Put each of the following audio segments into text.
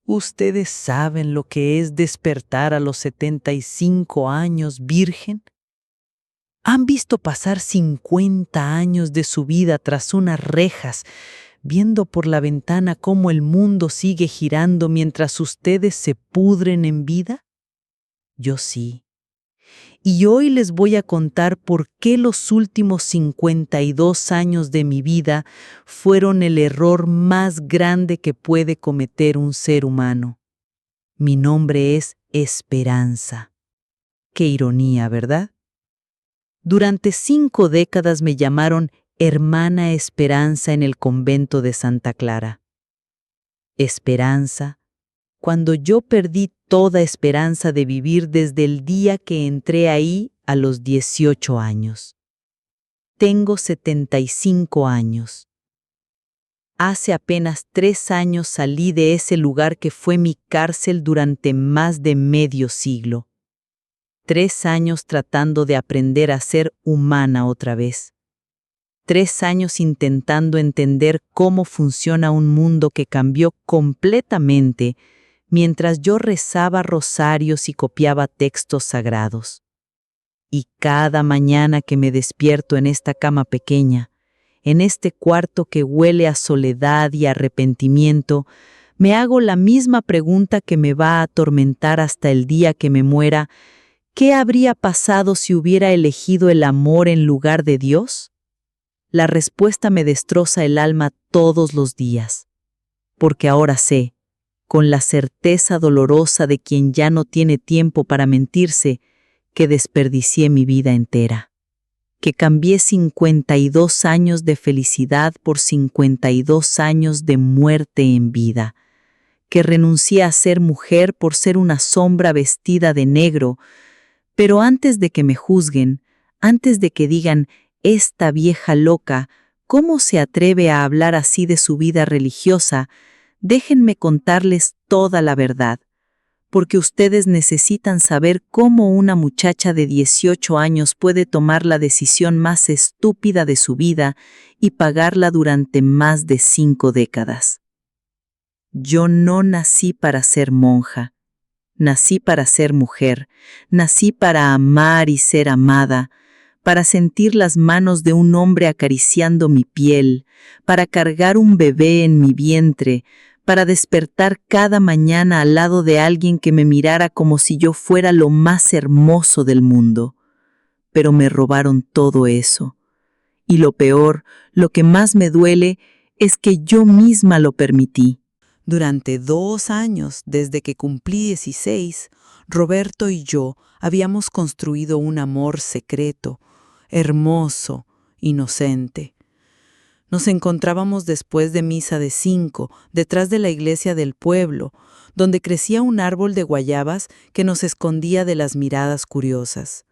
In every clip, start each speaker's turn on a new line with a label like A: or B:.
A: ¿Ustedes saben lo que es despertar a los 75 años virgen? ¿Han visto pasar 50 años de su vida tras unas rejas, viendo por la ventana cómo el mundo sigue girando mientras ustedes se pudren en vida? Yo sí. Y hoy les voy a contar por qué los últimos 52 años de mi vida fueron el error más grande que puede cometer un ser humano. Mi nombre es Esperanza. Qué ironía, ¿verdad? Durante 5 décadas me llamaron Hermana Esperanza en el convento de Santa Clara. Esperanza, cuando yo perdí toda esperanza de vivir desde el día que entré ahí a los 18 años. Tengo 75 años. Hace apenas 3 años salí de ese lugar que fue mi cárcel durante más de medio siglo. 3 años tratando de aprender a ser humana otra vez. 3 años intentando entender cómo funciona un mundo que cambió completamente mientras yo rezaba rosarios y copiaba textos sagrados. Y cada mañana que me despierto en esta cama pequeña, en este cuarto que huele a soledad y arrepentimiento, me hago la misma pregunta que me va a atormentar hasta el día que me muera. ¿Qué habría pasado si hubiera elegido el amor en lugar de Dios? La respuesta me destroza el alma todos los días, porque ahora sé, con la certeza dolorosa de quien ya no tiene tiempo para mentirse, que desperdicié mi vida entera, que cambié 52 años de felicidad por 52 años de muerte en vida, que renuncié a ser mujer por ser una sombra vestida de negro. Pero antes de que me juzguen, antes de que digan, esta vieja loca, ¿cómo se atreve a hablar así de su vida religiosa? Déjenme contarles toda la verdad, porque ustedes necesitan saber cómo una muchacha de 18 años puede tomar la decisión más estúpida de su vida y pagarla durante más de 5 décadas. Yo no nací para ser monja. Nací para ser mujer, nací para amar y ser amada, para sentir las manos de un hombre acariciando mi piel, para cargar un bebé en mi vientre, para despertar cada mañana al lado de alguien que me mirara como si yo fuera lo más hermoso del mundo. Pero me robaron todo eso. Y lo peor, lo que más me duele, es que yo misma lo permití. Durante 2 años, desde que cumplí 16, Roberto y yo habíamos construido un amor secreto, hermoso, inocente. Nos encontrábamos después de misa de 5, detrás de la iglesia del pueblo, donde crecía un árbol de guayabas que nos escondía de las miradas curiosas.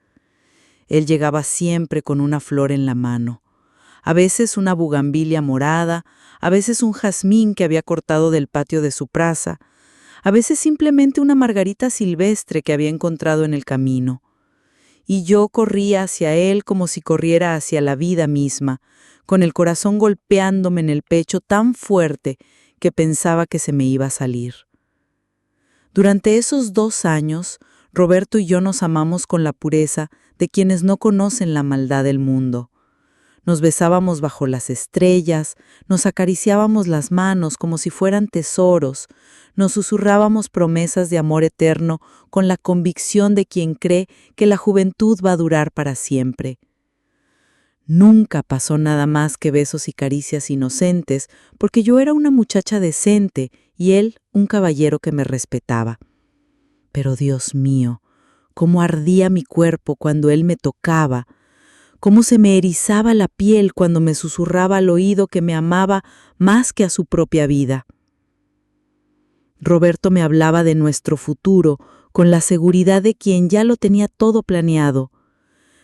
A: Él llegaba siempre con una flor en la mano, a veces una bugambilia morada, a veces un jazmín que había cortado del patio de su praza, a veces simplemente una margarita silvestre que había encontrado en el camino. Y yo corría hacia él como si corriera hacia la vida misma, con el corazón golpeándome en el pecho tan fuerte que pensaba que se me iba a salir. Durante esos 2 años, Roberto y yo nos amamos con la pureza de quienes no conocen la maldad del mundo. Nos besábamos bajo las estrellas, nos acariciábamos las manos como si fueran tesoros, nos susurrábamos promesas de amor eterno con la convicción de quien cree que la juventud va a durar para siempre. Nunca pasó nada más que besos y caricias inocentes, porque yo era una muchacha decente y él un caballero que me respetaba. Pero Dios mío, cómo ardía mi cuerpo cuando él me tocaba, cómo se me erizaba la piel cuando me susurraba al oído que me amaba más que a su propia vida. Roberto me hablaba de nuestro futuro con la seguridad de quien ya lo tenía todo planeado.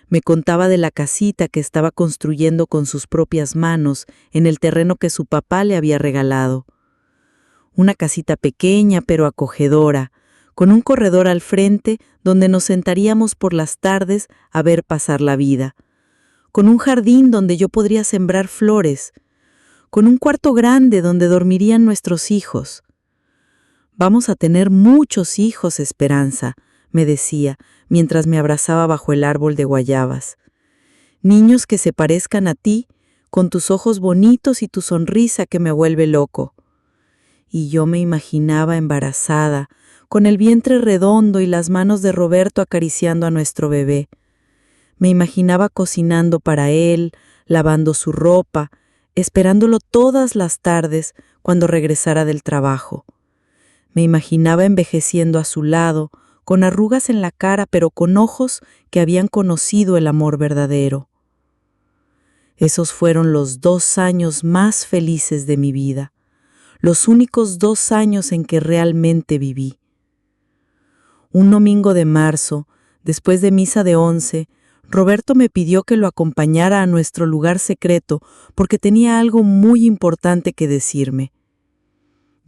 A: Me contaba de la casita que estaba construyendo con sus propias manos en el terreno que su papá le había regalado. Una casita pequeña pero acogedora, con un corredor al frente donde nos sentaríamos por las tardes a ver pasar la vida, con un jardín donde yo podría sembrar flores, con un cuarto grande donde dormirían nuestros hijos. Vamos a tener muchos hijos, Esperanza, me decía, mientras me abrazaba bajo el árbol de guayabas. Niños que se parezcan a ti, con tus ojos bonitos y tu sonrisa que me vuelve loco. Y yo me imaginaba embarazada, con el vientre redondo y las manos de Roberto acariciando a nuestro bebé. Me imaginaba cocinando para él, lavando su ropa, esperándolo todas las tardes cuando regresara del trabajo. Me imaginaba envejeciendo a su lado, con arrugas en la cara pero con ojos que habían conocido el amor verdadero. Esos fueron los 2 años más felices de mi vida, los únicos 2 años en que realmente viví. Un domingo de marzo, después de misa de 11, Roberto me pidió que lo acompañara a nuestro lugar secreto porque tenía algo muy importante que decirme.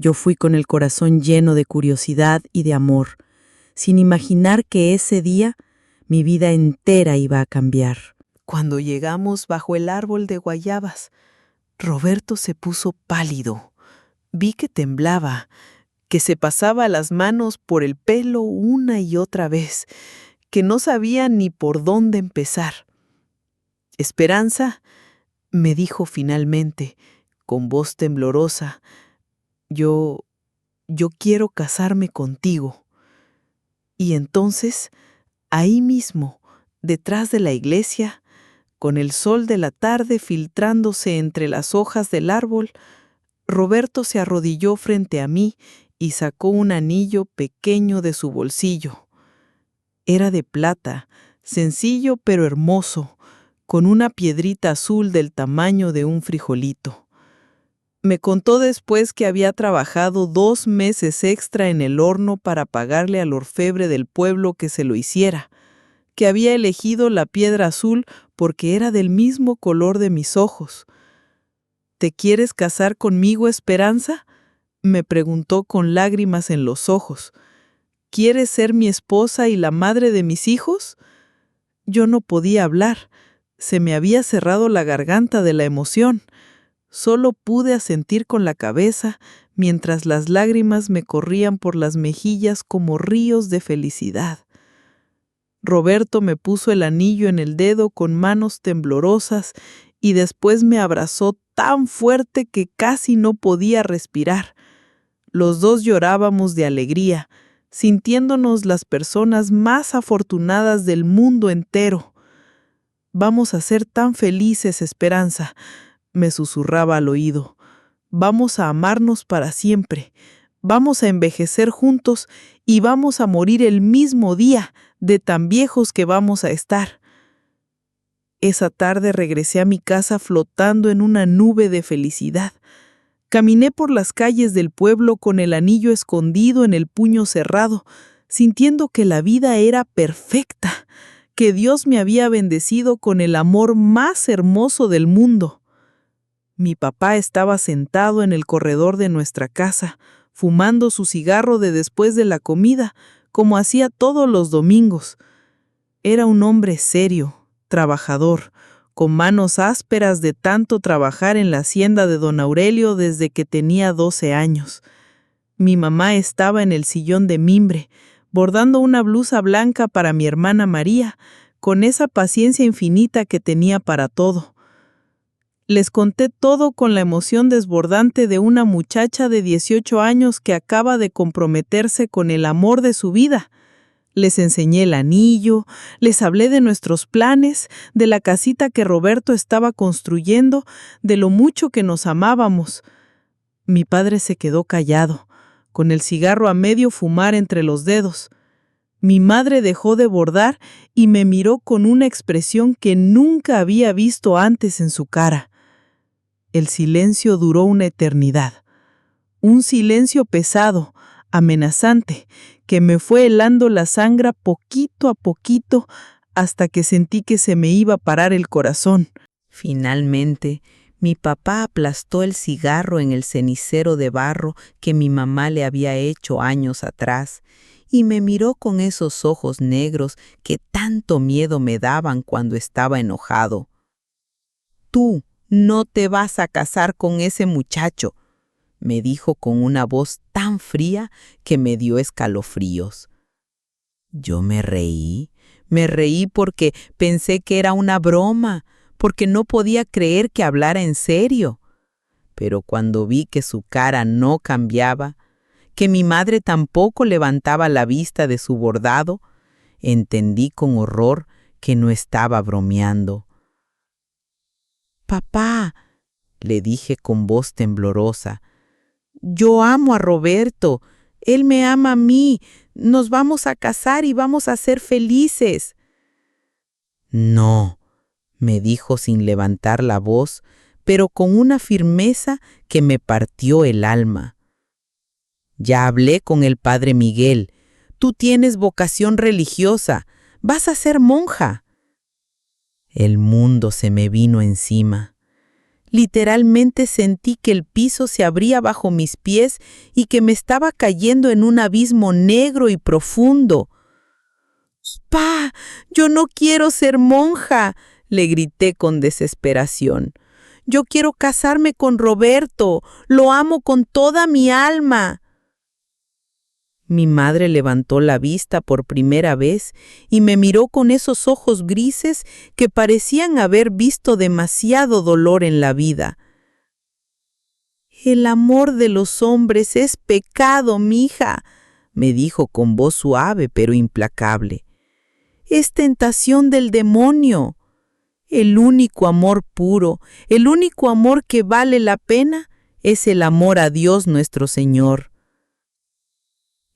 A: Yo fui con el corazón lleno de curiosidad y de amor, sin imaginar que ese día mi vida entera iba a cambiar.
B: Cuando llegamos bajo el árbol de guayabas, Roberto se puso pálido. Vi que temblaba, que se pasaba las manos por el pelo una y otra vez, que no sabía ni por dónde empezar. Esperanza, me dijo finalmente, con voz temblorosa, yo quiero casarme contigo. Y entonces, ahí mismo, detrás de la iglesia, con el sol de la tarde filtrándose entre las hojas del árbol, Roberto se arrodilló frente a mí y sacó un anillo pequeño de su bolsillo. Era de plata, sencillo pero hermoso, con una piedrita azul del tamaño de un frijolito. Me contó después que había trabajado 2 meses extra en el horno para pagarle al orfebre del pueblo que se lo hiciera, que había elegido la piedra azul porque era del mismo color de mis ojos. ¿Te quieres casar conmigo, Esperanza?, me preguntó con lágrimas en los ojos. ¿Quieres ser mi esposa y la madre de mis hijos? Yo no podía hablar. Se me había cerrado la garganta de la emoción. Solo pude asentir con la cabeza mientras las lágrimas me corrían por las mejillas como ríos de felicidad. Roberto me puso el anillo en el dedo con manos temblorosas y después me abrazó tan fuerte que casi no podía respirar. Los dos llorábamos de alegría, sintiéndonos las personas más afortunadas del mundo entero. Vamos a ser tan felices, Esperanza, me susurraba al oído. Vamos a amarnos para siempre. Vamos a envejecer juntos y vamos a morir el mismo día, de tan viejos que vamos a estar. Esa tarde regresé a mi casa flotando en una nube de felicidad. Caminé por las calles del pueblo con el anillo escondido en el puño cerrado, sintiendo que la vida era perfecta, que Dios me había bendecido con el amor más hermoso del mundo. Mi papá estaba sentado en el corredor de nuestra casa, fumando su cigarro de después de la comida, como hacía todos los domingos. Era un hombre serio, trabajador, con manos ásperas de tanto trabajar en la hacienda de don Aurelio desde que tenía 12 años. Mi mamá estaba en el sillón de mimbre, bordando una blusa blanca para mi hermana María, con esa paciencia infinita que tenía para todo. Les conté todo con la emoción desbordante de una muchacha de 18 años que acaba de comprometerse con el amor de su vida. Les enseñé el anillo, les hablé de nuestros planes, de la casita que Roberto estaba construyendo, de lo mucho que nos amábamos. Mi padre se quedó callado, con el cigarro a medio fumar entre los dedos. Mi madre dejó de bordar y me miró con una expresión que nunca había visto antes en su cara. El silencio duró una eternidad. Un silencio pesado, amenazante, que me fue helando la sangre poquito a poquito hasta que sentí que se me iba a parar el corazón. Finalmente, mi papá aplastó el cigarro en el cenicero de barro que mi mamá le había hecho años atrás y me miró con esos ojos negros que tanto miedo me daban cuando estaba enojado. Tú no te vas a casar con ese muchacho. me dijo con una voz tan fría que me dio escalofríos. Yo me reí porque pensé que era una broma, porque no podía creer que hablara en serio. Pero cuando vi que su cara no cambiaba, que mi madre tampoco levantaba la vista de su bordado, entendí con horror que no estaba bromeando. «Papá», le dije con voz temblorosa, «yo amo a Roberto, él me ama a mí, nos vamos a casar y vamos a ser felices». «No», me dijo sin levantar la voz, pero con una firmeza que me partió el alma. «Ya hablé con el padre Miguel, tú tienes vocación religiosa, vas a ser monja». El mundo se me vino encima. Literalmente sentí que el piso se abría bajo mis pies y que me estaba cayendo en un abismo negro y profundo. «¡Pa! Yo no quiero ser monja», le grité con desesperación. «Yo quiero casarme con Roberto, lo amo con toda mi alma». Mi madre levantó la vista por primera vez y me miró con esos ojos grises que parecían haber visto demasiado dolor en la vida. «El amor de los hombres es pecado, mija», me dijo con voz suave pero implacable. «Es tentación del demonio. El único amor puro, el único amor que vale la pena, es el amor a Dios nuestro Señor».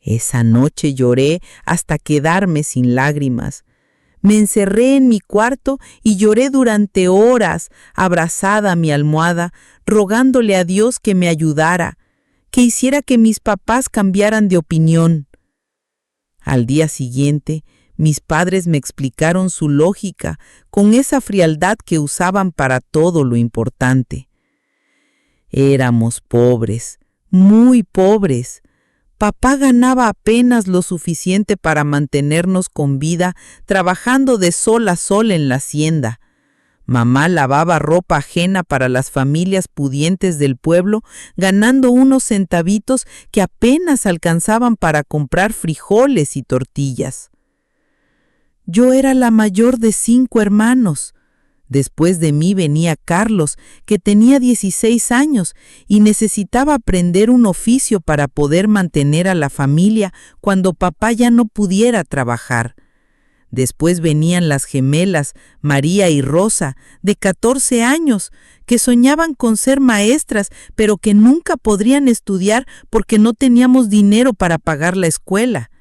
B: Esa noche lloré hasta quedarme sin lágrimas. Me encerré en mi cuarto y lloré durante horas, abrazada a mi almohada, rogándole a Dios que me ayudara, que hiciera que mis papás cambiaran de opinión. Al día siguiente, mis padres me explicaron su lógica con esa frialdad que usaban para todo lo importante. Éramos pobres, muy pobres. Papá ganaba apenas lo suficiente para mantenernos con vida, trabajando de sol a sol en la hacienda. Mamá lavaba ropa ajena para las familias pudientes del pueblo, ganando unos centavitos que apenas alcanzaban para comprar frijoles y tortillas. Yo era la mayor de 5 hermanos. Después de mí venía Carlos, que tenía 16 años y necesitaba aprender un oficio para poder mantener a la familia cuando papá ya no pudiera trabajar. Después venían las gemelas, María y Rosa, de 14 años, que soñaban con ser maestras, pero que nunca podrían estudiar porque no teníamos dinero para pagar la escuela.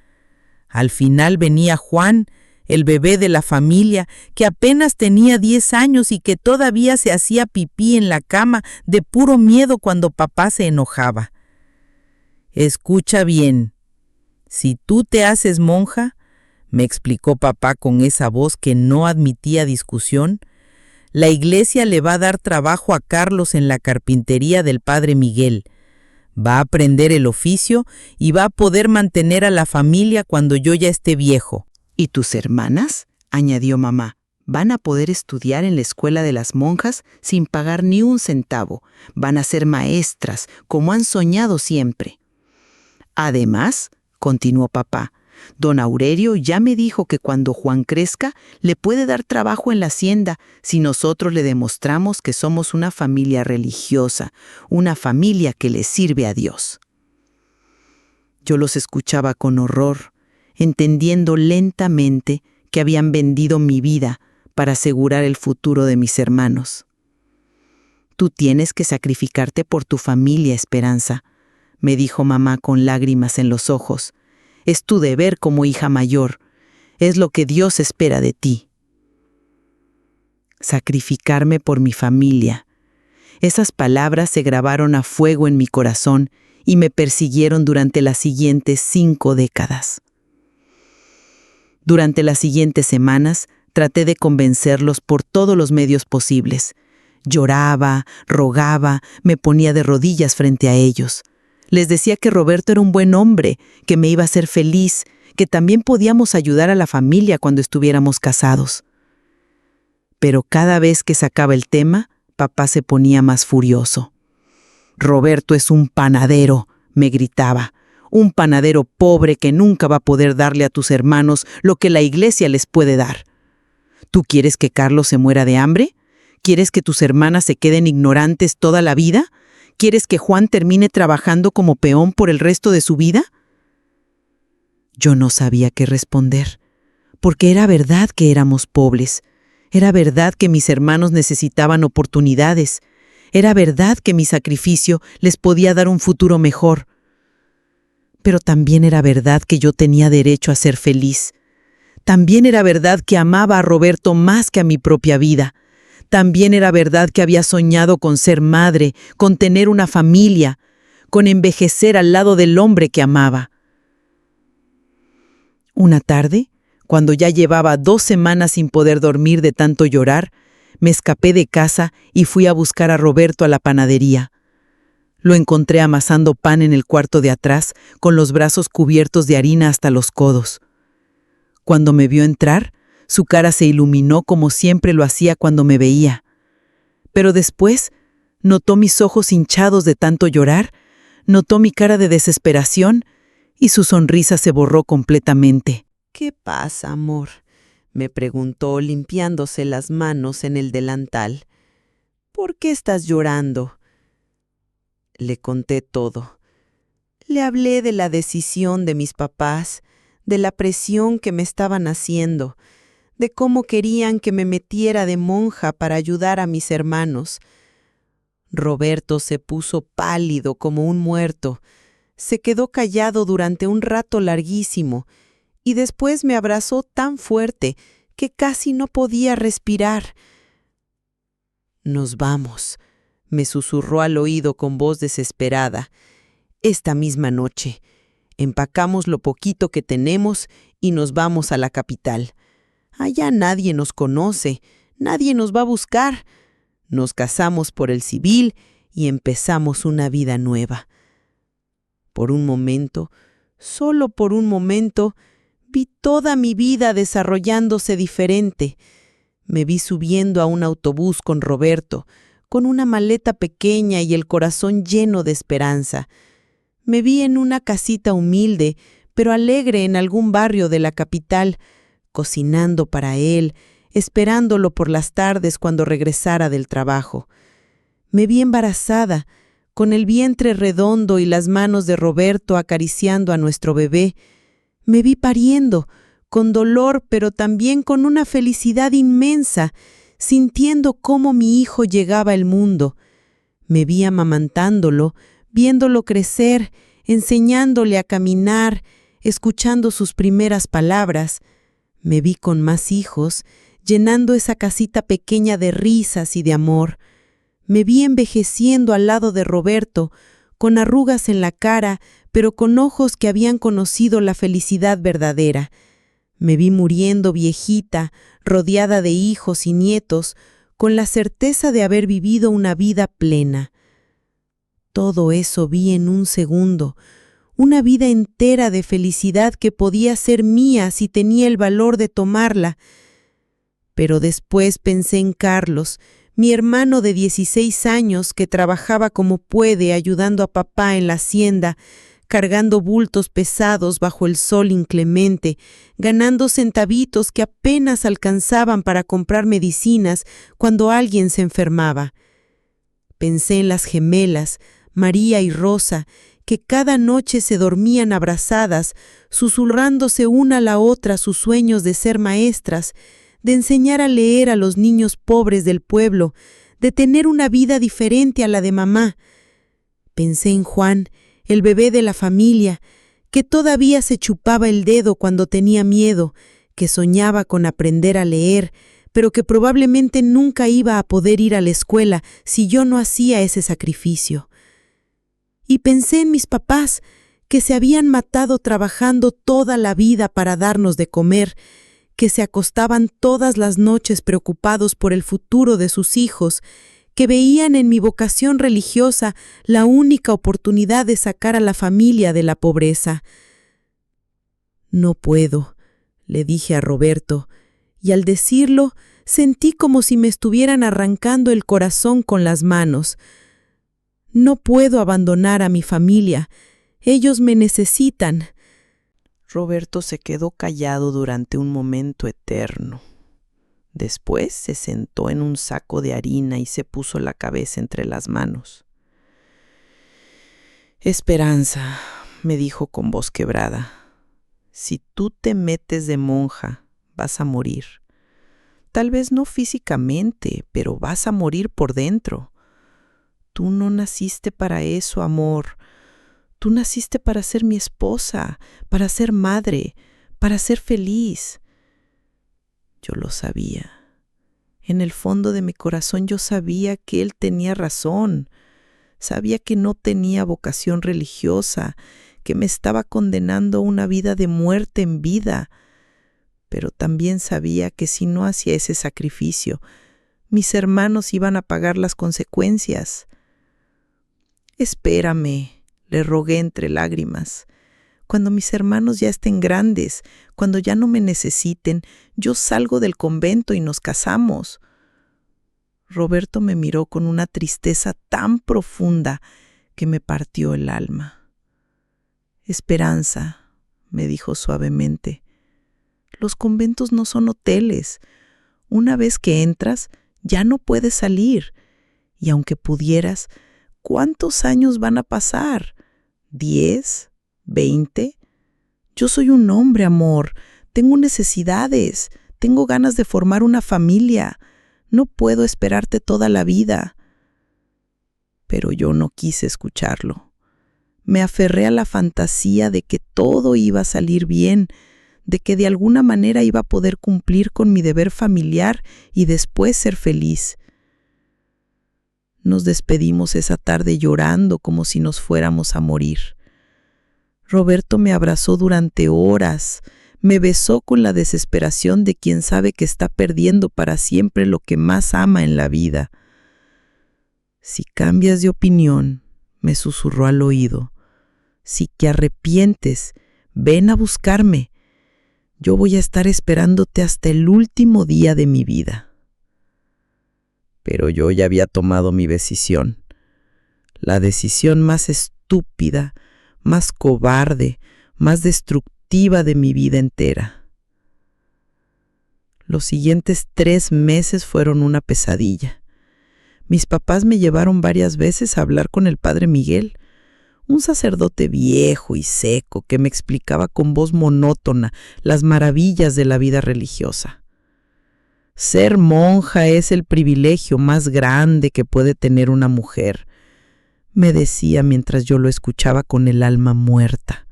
B: Al final venía Juan, el bebé de la familia, que apenas tenía 10 años y que todavía se hacía pipí en la cama de puro miedo cuando papá se enojaba. «Escucha bien, si tú te haces monja», me explicó papá con esa voz que no admitía discusión, «la iglesia le va a dar trabajo a Carlos en la carpintería del padre Miguel. Va a aprender el oficio y va a poder mantener a la familia cuando yo ya esté viejo».
C: «¿Y tus hermanas?», añadió mamá, «van a poder estudiar en la escuela de las monjas sin pagar ni un centavo. Van a ser maestras, como han soñado siempre». «Además», continuó papá, «don Aurelio ya me dijo que cuando Juan crezca le puede dar trabajo en la hacienda si nosotros le demostramos que somos una familia religiosa, una familia que le sirve a Dios». Yo los escuchaba con horror, entendiendo lentamente que habían vendido mi vida para asegurar el futuro de mis hermanos. «Tú tienes que sacrificarte por tu familia, Esperanza», me dijo mamá con lágrimas en los ojos. «Es tu deber como hija mayor. Es lo que Dios espera de ti». Sacrificarme por mi familia. Esas palabras se grabaron a fuego en mi corazón y me persiguieron durante las siguientes 5 décadas. Durante las siguientes semanas traté de convencerlos por todos los medios posibles. Lloraba, rogaba, me ponía de rodillas frente a ellos. Les decía que Roberto era un buen hombre, que me iba a hacer feliz, que también podíamos ayudar a la familia cuando estuviéramos casados. Pero cada vez que sacaba el tema, papá se ponía más furioso. Roberto es un panadero, me gritaba. Un panadero pobre que nunca va a poder darle a tus hermanos lo que la iglesia les puede dar. ¿Tú quieres que Carlos se muera de hambre? ¿Quieres que tus hermanas se queden ignorantes toda la vida? ¿Quieres que Juan termine trabajando como peón por el resto de su vida? Yo no sabía qué responder, porque era verdad que éramos pobres. Era verdad que mis hermanos necesitaban oportunidades. Era verdad que mi sacrificio les podía dar un futuro mejor. Pero también era verdad que yo tenía derecho a ser feliz. También era verdad que amaba a Roberto más que a mi propia vida. También era verdad que había soñado con ser madre, con tener una familia, con envejecer al lado del hombre que amaba. Una tarde, cuando ya llevaba 2 semanas sin poder dormir de tanto llorar, me escapé de casa y fui a buscar a Roberto a la panadería. Lo encontré amasando pan en el cuarto de atrás, con los brazos cubiertos de harina hasta los codos. Cuando me vio entrar, su cara se iluminó como siempre lo hacía cuando me veía. Pero después, notó mis ojos hinchados de tanto llorar, notó mi cara de desesperación y su sonrisa se borró completamente.
B: ¿Qué pasa, amor?, me preguntó limpiándose las manos en el delantal. ¿Por qué estás llorando? Le conté todo. Le hablé de la decisión de mis papás, de la presión que me estaban haciendo, de cómo querían que me metiera de monja para ayudar a mis hermanos. Roberto se puso pálido como un muerto. Se quedó callado durante un rato larguísimo y después me abrazó tan fuerte que casi no podía respirar. «Nos vamos», me susurró al oído con voz desesperada. «Esta misma noche. Empacamos lo poquito que tenemos y nos vamos a la capital. Allá nadie nos conoce, nadie nos va a buscar. Nos casamos por el civil y empezamos una vida nueva». Por un momento, solo por un momento, vi toda mi vida desarrollándose diferente. Me vi subiendo a un autobús con Roberto, con una maleta pequeña y el corazón lleno de esperanza. Me vi en una casita humilde, pero alegre en algún barrio de la capital, cocinando para él, esperándolo por las tardes cuando regresara del trabajo. Me vi embarazada, con el vientre redondo y las manos de Roberto acariciando a nuestro bebé. Me vi pariendo, con dolor pero también con una felicidad inmensa, sintiendo cómo mi hijo llegaba al mundo. Me vi amamantándolo, viéndolo crecer, enseñándole a caminar, escuchando sus primeras palabras. Me vi con más hijos, llenando esa casita pequeña de risas y de amor. Me vi envejeciendo al lado de Roberto, con arrugas en la cara, pero con ojos que habían conocido la felicidad verdadera. Me vi muriendo viejita, rodeada de hijos y nietos, con la certeza de haber vivido una vida plena. Todo eso vi en un segundo, una vida entera de felicidad que podía ser mía si tenía el valor de tomarla. Pero después pensé en Carlos, mi hermano de 16 años que trabajaba como puede ayudando a papá en la hacienda, cargando bultos pesados bajo el sol inclemente, ganando centavitos que apenas alcanzaban para comprar medicinas cuando alguien se enfermaba. Pensé en las gemelas, María y Rosa, que cada noche se dormían abrazadas, susurrándose una a la otra sus sueños de ser maestras, de enseñar a leer a los niños pobres del pueblo, de tener una vida diferente a la de mamá. Pensé en Juan, el bebé de la familia, que todavía se chupaba el dedo cuando tenía miedo, que soñaba con aprender a leer, pero que probablemente nunca iba a poder ir a la escuela si yo no hacía ese sacrificio. Y pensé en mis papás, que se habían matado trabajando toda la vida para darnos de comer, que se acostaban todas las noches preocupados por el futuro de sus hijos, que veían en mi vocación religiosa la única oportunidad de sacar a la familia de la pobreza. «No puedo», le dije a Roberto, y al decirlo sentí como si me estuvieran arrancando el corazón con las manos. No puedo abandonar a mi familia. Ellos me necesitan. Roberto se quedó callado durante un momento eterno. Después se sentó en un saco de harina y se puso la cabeza entre las manos. Esperanza, me dijo con voz quebrada, si tú te metes de monja, vas a morir. Tal vez no físicamente, pero vas a morir por dentro. Tú no naciste para eso, amor. Tú naciste para ser mi esposa, para ser madre, para ser feliz. Yo lo sabía. En el fondo de mi corazón yo sabía que él tenía razón. Sabía que no tenía vocación religiosa, que me estaba condenando a una vida de muerte en vida. Pero también sabía que si no hacía ese sacrificio, mis hermanos iban a pagar las consecuencias. Espérame, le rogué entre lágrimas. Cuando mis hermanos ya estén grandes, cuando ya no me necesiten, yo salgo del convento y nos casamos. Roberto me miró con una tristeza tan profunda que me partió el alma. Esperanza, me dijo suavemente, los conventos no son hoteles. Una vez que entras, ya no puedes salir. Y aunque pudieras, ¿cuántos años van a pasar? ¿10? ¿20? Yo soy un hombre, amor. Tengo necesidades. Tengo ganas de formar una familia. No puedo esperarte toda la vida. Pero yo no quise escucharlo. Me aferré a la fantasía de que todo iba a salir bien, de que de alguna manera iba a poder cumplir con mi deber familiar y después ser feliz. Nos despedimos esa tarde llorando como si nos fuéramos a morir. Roberto me abrazó durante horas, me besó con la desesperación de quien sabe que está perdiendo para siempre lo que más ama en la vida. Si cambias de opinión, me susurró al oído, si te arrepientes, ven a buscarme. Yo voy a estar esperándote hasta el último día de mi vida. Pero yo ya había tomado mi decisión. La decisión más estúpida, más cobarde, más destructiva de mi vida entera. Los siguientes 3 meses fueron una pesadilla. Mis papás me llevaron varias veces a hablar con el padre Miguel, un sacerdote viejo y seco que me explicaba con voz monótona las maravillas de la vida religiosa. Ser monja es el privilegio más grande que puede tener una mujer, me decía mientras yo lo escuchaba con el alma muerta.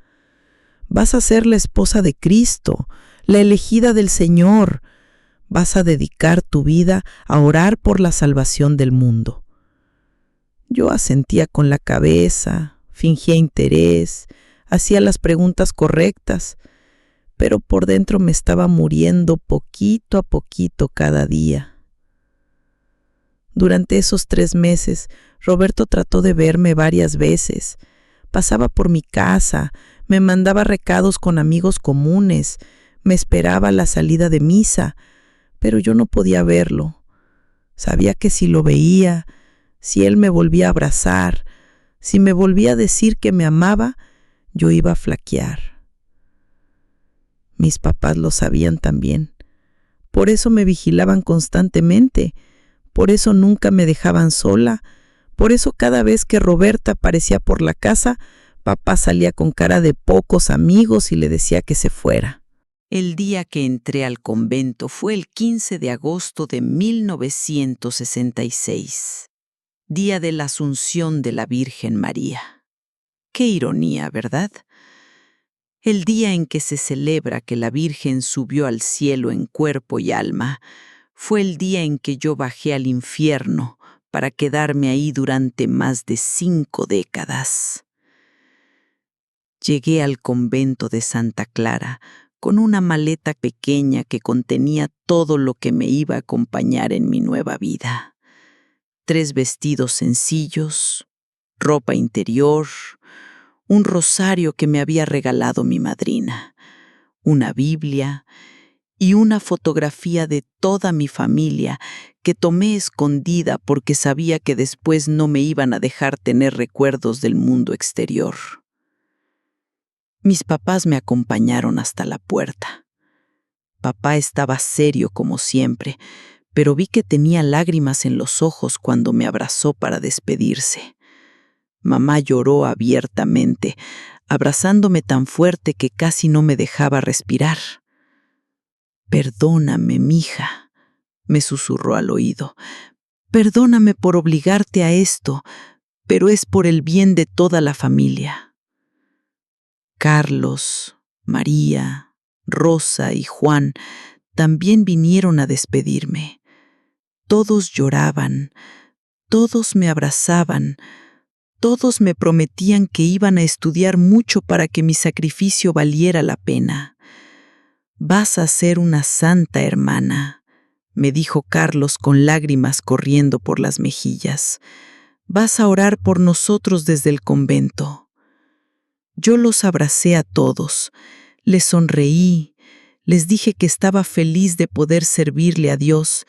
B: Vas a ser la esposa de Cristo, la elegida del Señor. Vas a dedicar tu vida a orar por la salvación del mundo. Yo asentía con la cabeza, fingía interés, hacía las preguntas correctas, pero por dentro me estaba muriendo poquito a poquito cada día. Durante esos 3 meses, Roberto trató de verme varias veces. Pasaba por mi casa, me mandaba recados con amigos comunes, me esperaba a la salida de misa, pero yo no podía verlo. Sabía que si lo veía, si él me volvía a abrazar, si me volvía a decir que me amaba, yo iba a flaquear. Mis papás lo sabían también. Por eso me vigilaban constantemente, por eso nunca me dejaban sola, por eso cada vez que Roberta aparecía por la casa, papá salía con cara de pocos amigos y le decía que se fuera.
A: El día que entré al convento fue el 15 de agosto de 1966, día de la Asunción de la Virgen María. Qué ironía, ¿verdad? El día en que se celebra que la Virgen subió al cielo en cuerpo y alma, fue el día en que yo bajé al infierno para quedarme ahí durante más de 5 décadas. Llegué al convento de Santa Clara con una maleta pequeña que contenía todo lo que me iba a acompañar en mi nueva vida. 3 vestidos sencillos, ropa interior, un rosario que me había regalado mi madrina, una Biblia y una fotografía de toda mi familia que tomé escondida porque sabía que después no me iban a dejar tener recuerdos del mundo exterior. Mis papás me acompañaron hasta la puerta. Papá estaba serio como siempre, pero vi que tenía lágrimas en los ojos cuando me abrazó para despedirse. Mamá lloró abiertamente, abrazándome tan fuerte que casi no me dejaba respirar. «Perdóname, mija», me susurró al oído. «Perdóname por obligarte a esto, pero es por el bien de toda la familia». Carlos, María, Rosa y Juan también vinieron a despedirme. Todos lloraban, todos me abrazaban, todos me prometían que iban a estudiar mucho para que mi sacrificio valiera la pena. «Vas a ser una santa hermana», me dijo Carlos con lágrimas corriendo por las mejillas. «Vas a orar por nosotros desde el convento». Yo los abracé a todos, les sonreí, les dije que estaba feliz de poder servirle a Dios,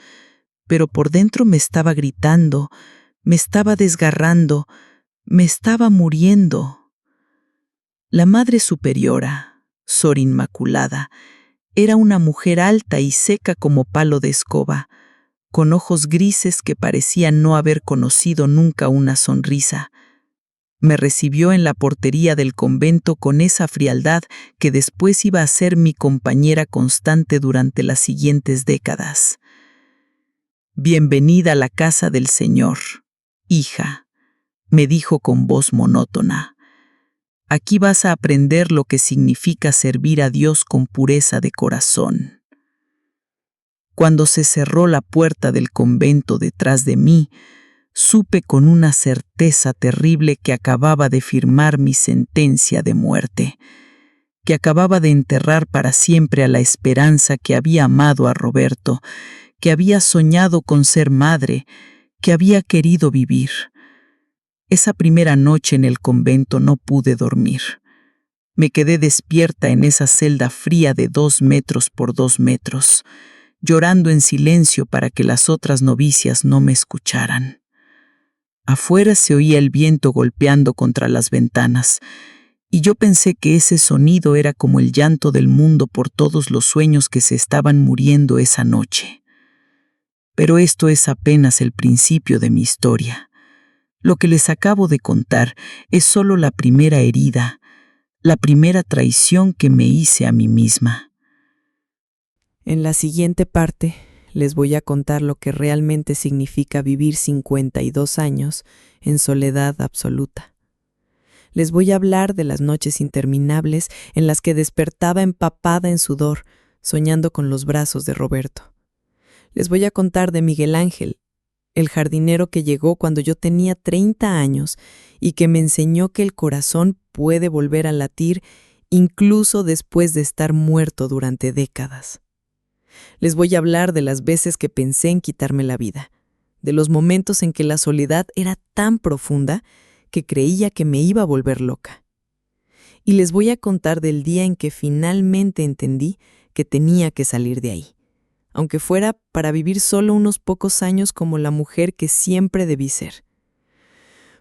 A: pero por dentro me estaba gritando, me estaba desgarrando, me estaba muriendo. La Madre Superiora, Sor Inmaculada, era una mujer alta y seca como palo de escoba, con ojos grises que parecían no haber conocido nunca una sonrisa. Me recibió en la portería del convento con esa frialdad que después iba a ser mi compañera constante durante las siguientes décadas. «Bienvenida a la casa del Señor, hija», me dijo con voz monótona. «Aquí vas a aprender lo que significa servir a Dios con pureza de corazón». Cuando se cerró la puerta del convento detrás de mí, supe con una certeza terrible que acababa de firmar mi sentencia de muerte, que acababa de enterrar para siempre a la esperanza que había amado a Roberto, que había soñado con ser madre, que había querido vivir. Esa primera noche en el convento no pude dormir. Me quedé despierta en esa celda fría de 2 metros por 2 metros, llorando en silencio para que las otras novicias no me escucharan. Afuera se oía el viento golpeando contra las ventanas, y yo pensé que ese sonido era como el llanto del mundo por todos los sueños que se estaban muriendo esa noche. Pero esto es apenas el principio de mi historia. Lo que les acabo de contar es solo la primera herida, la primera traición que me hice a mí misma.
B: En la siguiente parte les voy a contar lo que realmente significa vivir 52 años en soledad absoluta. Les voy a hablar de las noches interminables en las que despertaba empapada en sudor, soñando con los brazos de Roberto. Les voy a contar de Miguel Ángel, el jardinero que llegó cuando yo tenía 30 años y que me enseñó que el corazón puede volver a latir incluso después de estar muerto durante décadas. Les voy a hablar de las veces que pensé en quitarme la vida, de los momentos en que la soledad era tan profunda que creía que me iba a volver loca. Y les voy a contar del día en que finalmente entendí que tenía que salir de ahí, aunque fuera para vivir solo unos pocos años como la mujer que siempre debí ser.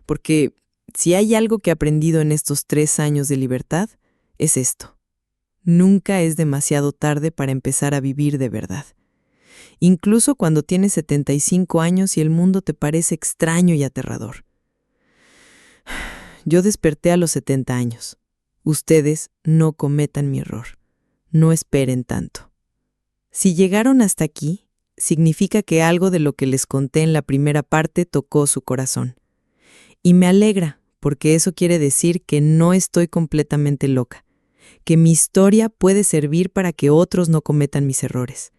B: Porque si hay algo que he aprendido en estos 3 años de libertad, es esto. Nunca es demasiado tarde para empezar a vivir de verdad. Incluso cuando tienes 75 años y el mundo te parece extraño y aterrador. Yo desperté a los 70 años. Ustedes no cometan mi error. No esperen tanto. Si llegaron hasta aquí, significa que algo de lo que les conté en la primera parte tocó su corazón. Y me alegra, porque eso quiere decir que no estoy completamente loca, que mi historia puede servir para que otros no cometan mis errores.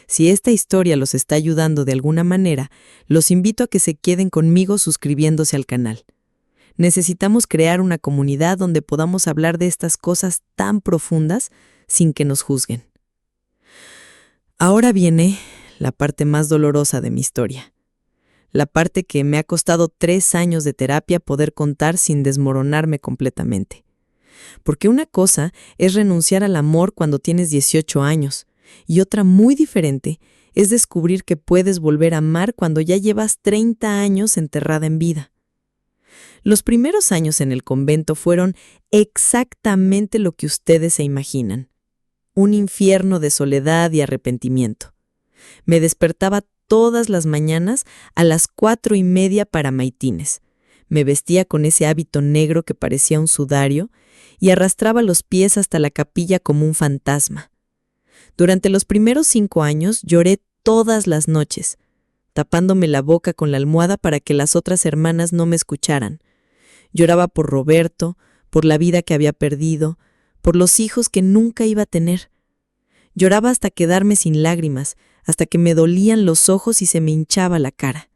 B: Si esta historia los está ayudando de alguna manera, los invito a que se queden conmigo suscribiéndose al canal. Necesitamos crear una comunidad donde podamos hablar de estas cosas tan profundas sin que nos juzguen. Ahora viene la parte más dolorosa de mi historia. La parte que me ha costado 3 años de terapia poder contar sin desmoronarme completamente. Porque una cosa es renunciar al amor cuando tienes 18 años,
D: Y otra muy diferente es descubrir que puedes volver a amar cuando ya llevas 30 años enterrada en vida. Los primeros años en el convento fueron exactamente lo que ustedes se imaginan. Un infierno de soledad y arrepentimiento. Me despertaba todas las mañanas a las 4:30 para maitines. Me vestía con ese hábito negro que parecía un sudario y arrastraba los pies hasta la capilla como un fantasma. Durante los primeros 5 años lloré todas las noches, tapándome la boca con la almohada para que las otras hermanas no me escucharan. Lloraba por Roberto, por la vida que había perdido, por los hijos que nunca iba a tener. Lloraba hasta quedarme sin lágrimas, hasta que me dolían los ojos y se me hinchaba la cara.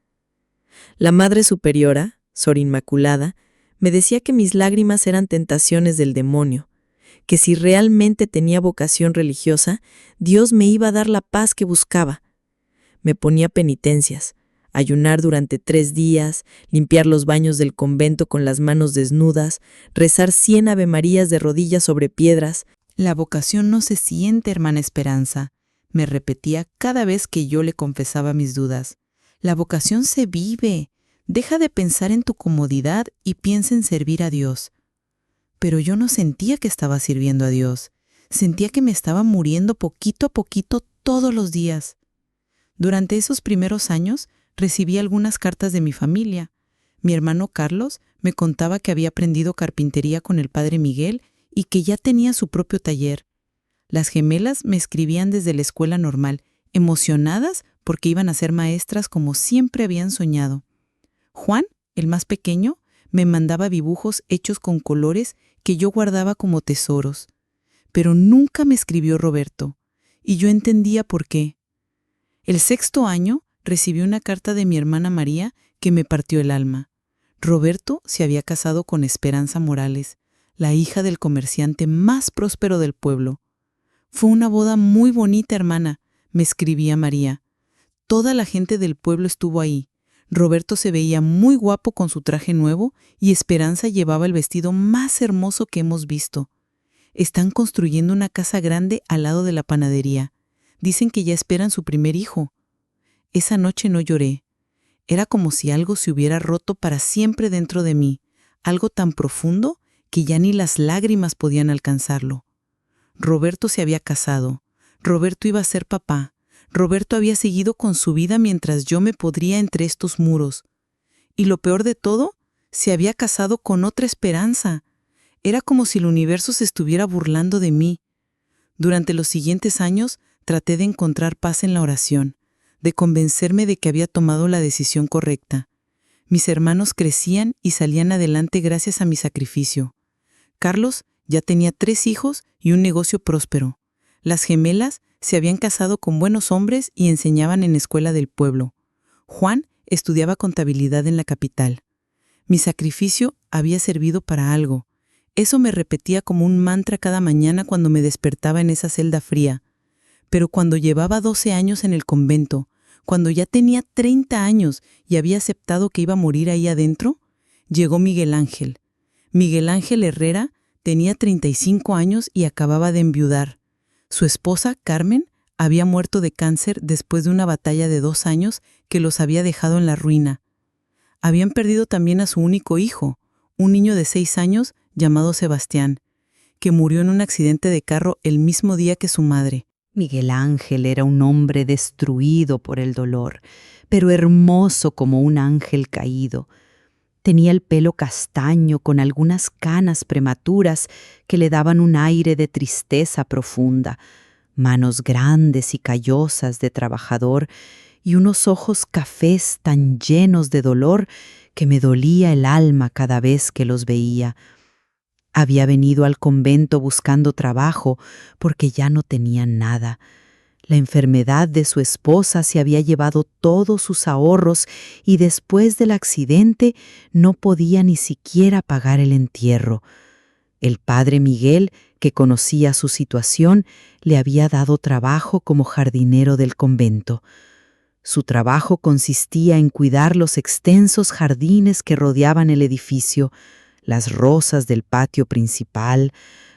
D: La Madre Superiora, Sor Inmaculada, me decía que mis lágrimas eran tentaciones del demonio, que si realmente tenía vocación religiosa, Dios me iba a dar la paz que buscaba. Me ponía penitencias, ayunar durante 3 días, limpiar los baños del convento con las manos desnudas, rezar 100 avemarías de rodillas sobre piedras.
C: La vocación no se siente, hermana Esperanza, me repetía cada vez que yo le confesaba mis dudas. La vocación se vive. Deja de pensar en tu comodidad y piensa en servir a Dios. Pero yo no sentía que estaba sirviendo a Dios. Sentía que me estaba muriendo poquito a poquito todos los días. Durante esos primeros años recibí algunas cartas de mi familia. Mi hermano Carlos me contaba que había aprendido carpintería con el padre Miguel y que ya tenía su propio taller. Las gemelas me escribían desde la escuela normal, emocionadas porque iban a ser maestras como siempre habían soñado. Juan, el más pequeño, me mandaba dibujos hechos con colores que yo guardaba como tesoros. Pero nunca me escribió Roberto, y yo entendía por qué. El 6º año recibí una carta de mi hermana María que me partió el alma. Roberto se había casado con Esperanza Morales, la hija del comerciante más próspero del pueblo. Fue una boda muy bonita, hermana, me escribía María. Toda la gente del pueblo estuvo ahí. Roberto se veía muy guapo con su traje nuevo y Esperanza llevaba el vestido más hermoso que hemos visto. Están construyendo una casa grande al lado de la panadería. Dicen que ya esperan su primer hijo. Esa noche no lloré. Era como si algo se hubiera roto para siempre dentro de mí, algo tan profundo que ya ni las lágrimas podían alcanzarlo. Roberto se había casado. Roberto iba a ser papá. Roberto había seguido con su vida mientras yo me podría entre estos muros. Y lo peor de todo, se había casado con otra Esperanza. Era como si el universo se estuviera burlando de mí. Durante los siguientes años traté de encontrar paz en la oración, de convencerme de que había tomado la decisión correcta. Mis hermanos crecían y salían adelante gracias a mi sacrificio. Carlos ya tenía 3 hijos y un negocio próspero. Las gemelas se habían casado con buenos hombres y enseñaban en la escuela del pueblo. Juan estudiaba contabilidad en la capital. Mi sacrificio había servido para algo. Eso me repetía como un mantra cada mañana cuando me despertaba en esa celda fría. Pero cuando llevaba 12 años en el convento, cuando ya tenía 30 años y había aceptado que iba a morir ahí adentro, llegó Miguel Ángel. Miguel Ángel Herrera tenía 35 años y acababa de enviudar. Su esposa, Carmen, había muerto de cáncer después de una batalla de 2 años que los había dejado en la ruina. Habían perdido también a su único hijo, un niño de 6 años llamado Sebastián, que murió en un accidente de carro el mismo día que su madre.
A: Miguel Ángel era un hombre destruido por el dolor, pero hermoso como un ángel caído. Tenía el pelo castaño con algunas canas prematuras que le daban un aire de tristeza profunda, manos grandes y callosas de trabajador y unos ojos cafés tan llenos de dolor que me dolía el alma cada vez que los veía. Había venido al convento buscando trabajo porque ya no tenía nada. La enfermedad de su esposa se había llevado todos sus ahorros y después del accidente no podía ni siquiera pagar el entierro. El padre Miguel, que conocía su situación, le había dado trabajo como jardinero del convento. Su trabajo consistía en cuidar los extensos jardines que rodeaban el edificio, las rosas del patio principal,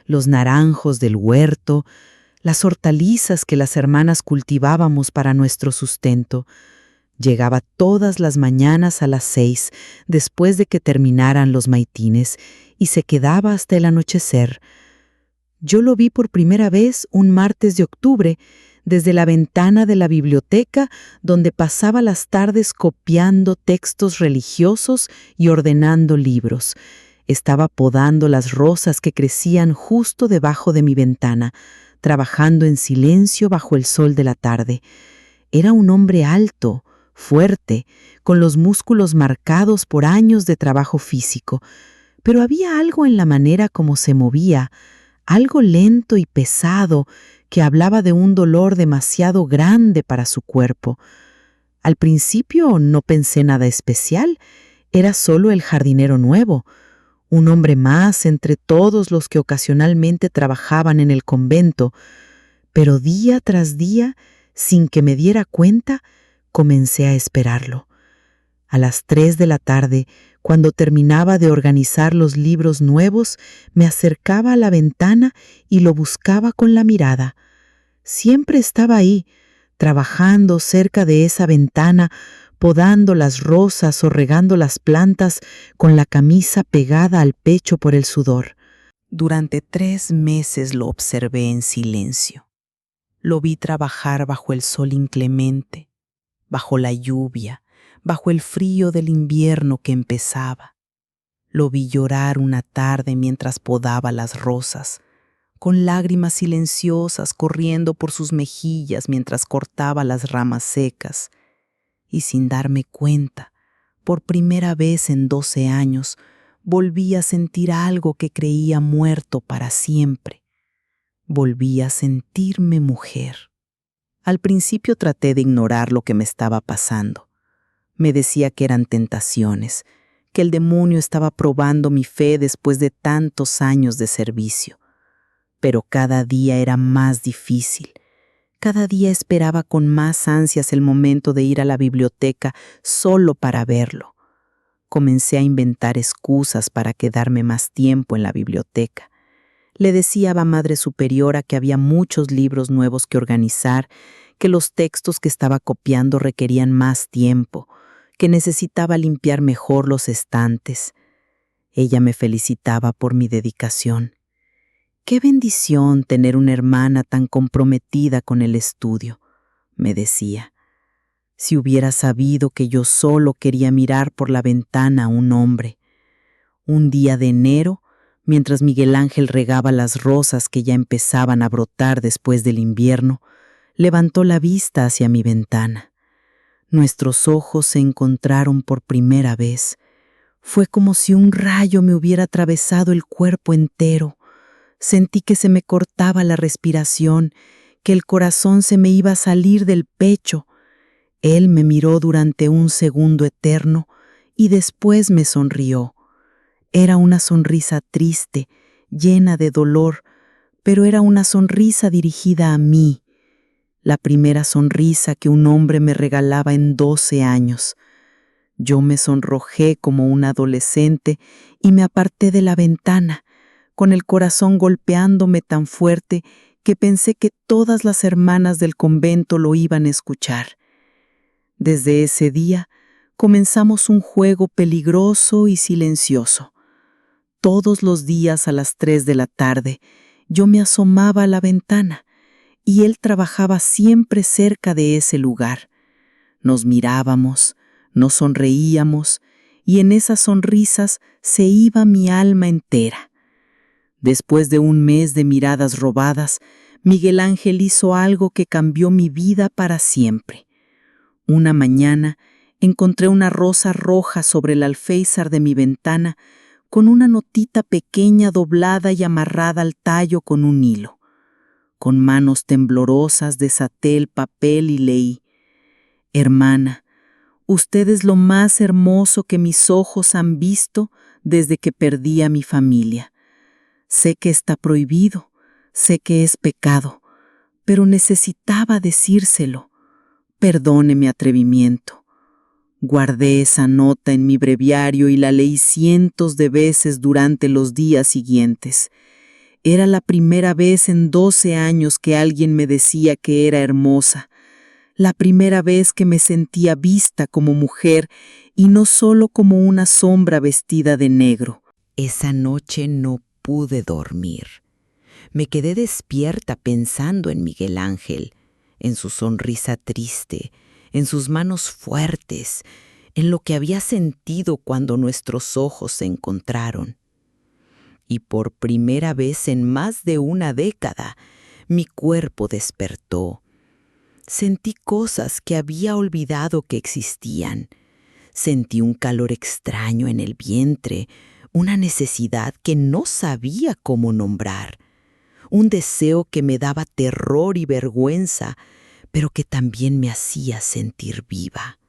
A: los naranjos del huerto, las hortalizas que las hermanas cultivábamos para nuestro sustento. Llegaba todas las mañanas a las 6, después de que terminaran los maitines, y se quedaba hasta el anochecer. Yo lo vi por primera vez un martes de octubre, desde la ventana de la biblioteca, donde pasaba las tardes copiando textos religiosos y ordenando libros. Estaba podando las rosas que crecían justo debajo de mi ventana, trabajando en silencio bajo el sol de la tarde. Era un hombre alto, fuerte, con los músculos marcados por años de trabajo físico, pero había algo en la manera como se movía, algo lento y pesado, que hablaba de un dolor demasiado grande para su cuerpo. Al principio no pensé nada especial, era solo el jardinero nuevo, un hombre más entre todos los que ocasionalmente trabajaban en el convento, pero día tras día, sin que me diera cuenta, comencé a esperarlo. A las 3 de la tarde, cuando terminaba de organizar los libros nuevos, me acercaba a la ventana y lo buscaba con la mirada. Siempre estaba ahí, trabajando cerca de esa ventana, podando las rosas o regando las plantas con la camisa pegada al pecho por el sudor. Durante 3 meses lo observé en silencio. Lo vi trabajar bajo el sol inclemente, bajo la lluvia, bajo el frío del invierno que empezaba. Lo vi llorar una tarde mientras podaba las rosas, con lágrimas silenciosas corriendo por sus mejillas mientras cortaba las ramas secas. Y sin darme cuenta, por primera vez en 12 años, volví a sentir algo que creía muerto para siempre. Volví a sentirme mujer. Al principio traté de ignorar lo que me estaba pasando. Me decía que eran tentaciones, que el demonio estaba probando mi fe después de tantos años de servicio. Pero cada día era más difícil. Cada día esperaba con más ansias el momento de ir a la biblioteca solo para verlo. Comencé a inventar excusas para quedarme más tiempo en la biblioteca. Le decía a la Madre Superiora que había muchos libros nuevos que organizar, que los textos que estaba copiando requerían más tiempo, que necesitaba limpiar mejor los estantes. Ella me felicitaba por mi dedicación. Qué bendición tener una hermana tan comprometida con el estudio, me decía. Si hubiera sabido que yo solo quería mirar por la ventana a un hombre. Un día de enero, mientras Miguel Ángel regaba las rosas que ya empezaban a brotar después del invierno, levantó la vista hacia mi ventana. Nuestros ojos se encontraron por primera vez. Fue como si un rayo me hubiera atravesado el cuerpo entero. Sentí que se me cortaba la respiración, que el corazón se me iba a salir del pecho. Él me miró durante un segundo eterno y después me sonrió. Era una sonrisa triste, llena de dolor, pero era una sonrisa dirigida a mí. La primera sonrisa que un hombre me regalaba en 12 años. Yo me sonrojé como un adolescente y me aparté de la ventana, con el corazón golpeándome tan fuerte que pensé que todas las hermanas del convento lo iban a escuchar. Desde ese día comenzamos un juego peligroso y silencioso. Todos los días a las 3 de la tarde yo me asomaba a la ventana y él trabajaba siempre cerca de ese lugar. Nos mirábamos, nos sonreíamos y en esas sonrisas se iba mi alma entera. Después de un mes de miradas robadas, Miguel Ángel hizo algo que cambió mi vida para siempre. Una mañana encontré una rosa roja sobre el alféizar de mi ventana con una notita pequeña doblada y amarrada al tallo con un hilo. Con manos temblorosas desaté el papel y leí: «Hermana, usted es lo más hermoso que mis ojos han visto desde que perdí a mi familia. Sé que está prohibido, sé que es pecado, pero necesitaba decírselo. Perdone mi atrevimiento». Guardé esa nota en mi breviario y la leí cientos de veces durante los días siguientes.
B: Era la primera vez en 12 años que alguien me decía que era hermosa. La primera vez que me sentía vista como mujer y no solo como una sombra vestida de negro.
C: Esa noche no pude dormir. Me quedé despierta pensando en Miguel Ángel, en su sonrisa triste, en sus manos fuertes, en lo que había sentido cuando nuestros ojos se encontraron. Y por primera vez en más de una década, mi cuerpo despertó. Sentí cosas que había olvidado que existían. Sentí un calor extraño en el vientre, una necesidad que no sabía cómo nombrar, un deseo que me daba terror y vergüenza, pero que también me hacía sentir viva.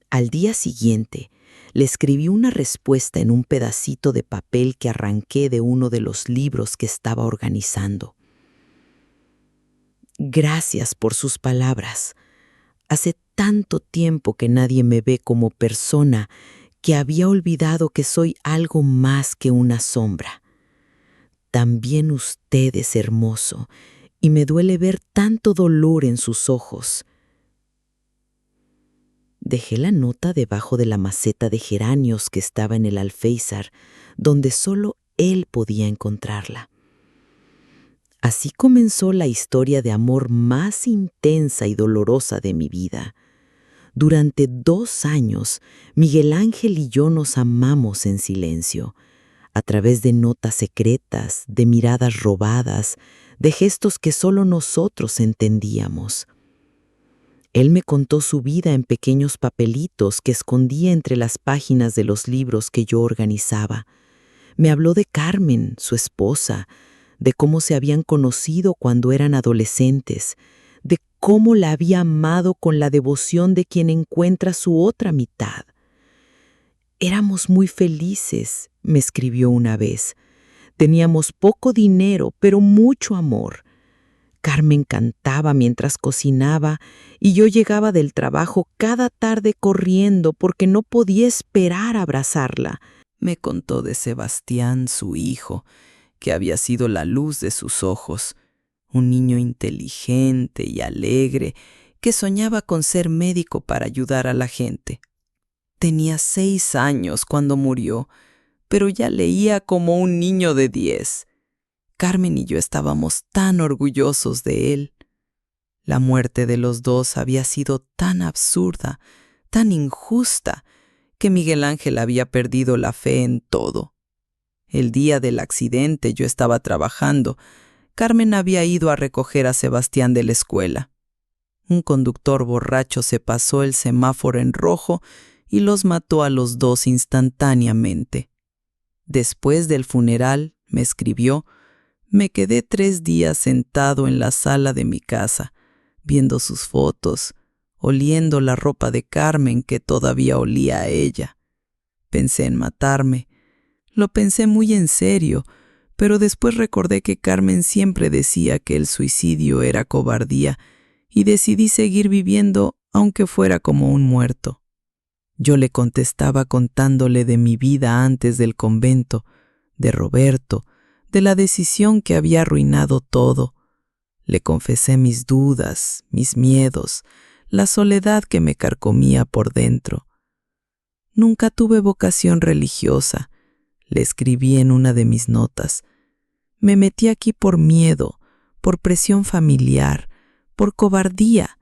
C: Al día siguiente, le escribí una respuesta en un pedacito de papel que arranqué de uno de los libros que estaba organizando. Gracias por sus palabras. Hace tanto tiempo que nadie me ve como persona que había olvidado que soy algo más que una sombra. También usted es hermoso y me duele ver tanto dolor en sus ojos. Dejé la nota debajo de la maceta de geranios que estaba en el alféizar, donde solo él podía encontrarla. Así comenzó la historia de amor más intensa y dolorosa de mi vida. Durante 2 años, Miguel Ángel y yo nos amamos en silencio, a través de notas secretas, de miradas robadas, de gestos que solo nosotros entendíamos. Él me contó su vida en pequeños papelitos que escondía entre las páginas de los libros que yo organizaba. Me habló de Carmen, su esposa, de cómo se habían conocido cuando eran adolescentes, de cómo la había amado con la devoción de quien encuentra su otra mitad. Éramos muy felices, me escribió una vez. Teníamos poco dinero, pero mucho amor. Carmen cantaba mientras cocinaba y yo llegaba del trabajo cada tarde corriendo porque no podía esperar a abrazarla. Me contó de Sebastián, su hijo, que había sido la luz de sus ojos, un niño inteligente y alegre que soñaba con ser médico para ayudar a la gente. Tenía 6 años cuando murió, pero ya leía como un niño de 10. Carmen y yo estábamos tan orgullosos de él. La muerte de los dos había sido tan absurda, tan injusta, que Miguel Ángel había perdido la fe en todo. El día del accidente yo estaba trabajando. Carmen había ido a recoger a Sebastián de la escuela. Un conductor borracho se pasó el semáforo en rojo y los mató a los dos instantáneamente. Después del funeral, me escribió, me quedé 3 días sentado en la sala de mi casa, viendo sus fotos, oliendo la ropa de Carmen que todavía olía a ella. Pensé en matarme. Lo pensé muy en serio, pero después recordé que Carmen siempre decía que el suicidio era cobardía y decidí seguir viviendo aunque fuera como un muerto. Yo le contestaba contándole de mi vida antes del convento, de Roberto, de la decisión que había arruinado todo. Le confesé mis dudas, mis miedos, la soledad que me carcomía por dentro. Nunca tuve vocación religiosa. Le escribí en una de mis notas. Me metí aquí por miedo, por presión familiar, por cobardía,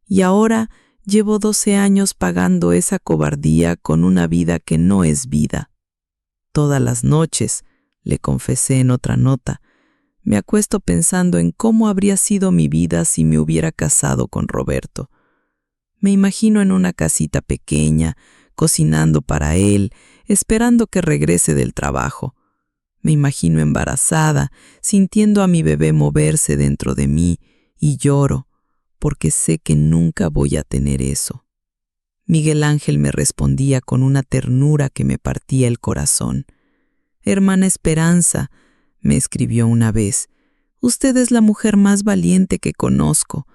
C: y ahora llevo 12 años pagando esa cobardía con una vida que no es vida. Todas las noches, le confesé en otra nota, me acuesto pensando en cómo habría sido mi vida si me hubiera casado con Roberto. Me imagino en una casita pequeña, cocinando para él, esperando que regrese del trabajo. Me imagino embarazada, sintiendo a mi bebé moverse dentro de mí, y lloro, porque sé que nunca voy a tener eso. Miguel Ángel me respondía con una ternura que me partía el corazón. Hermana Esperanza, me escribió una vez, usted es la mujer más valiente que conozco.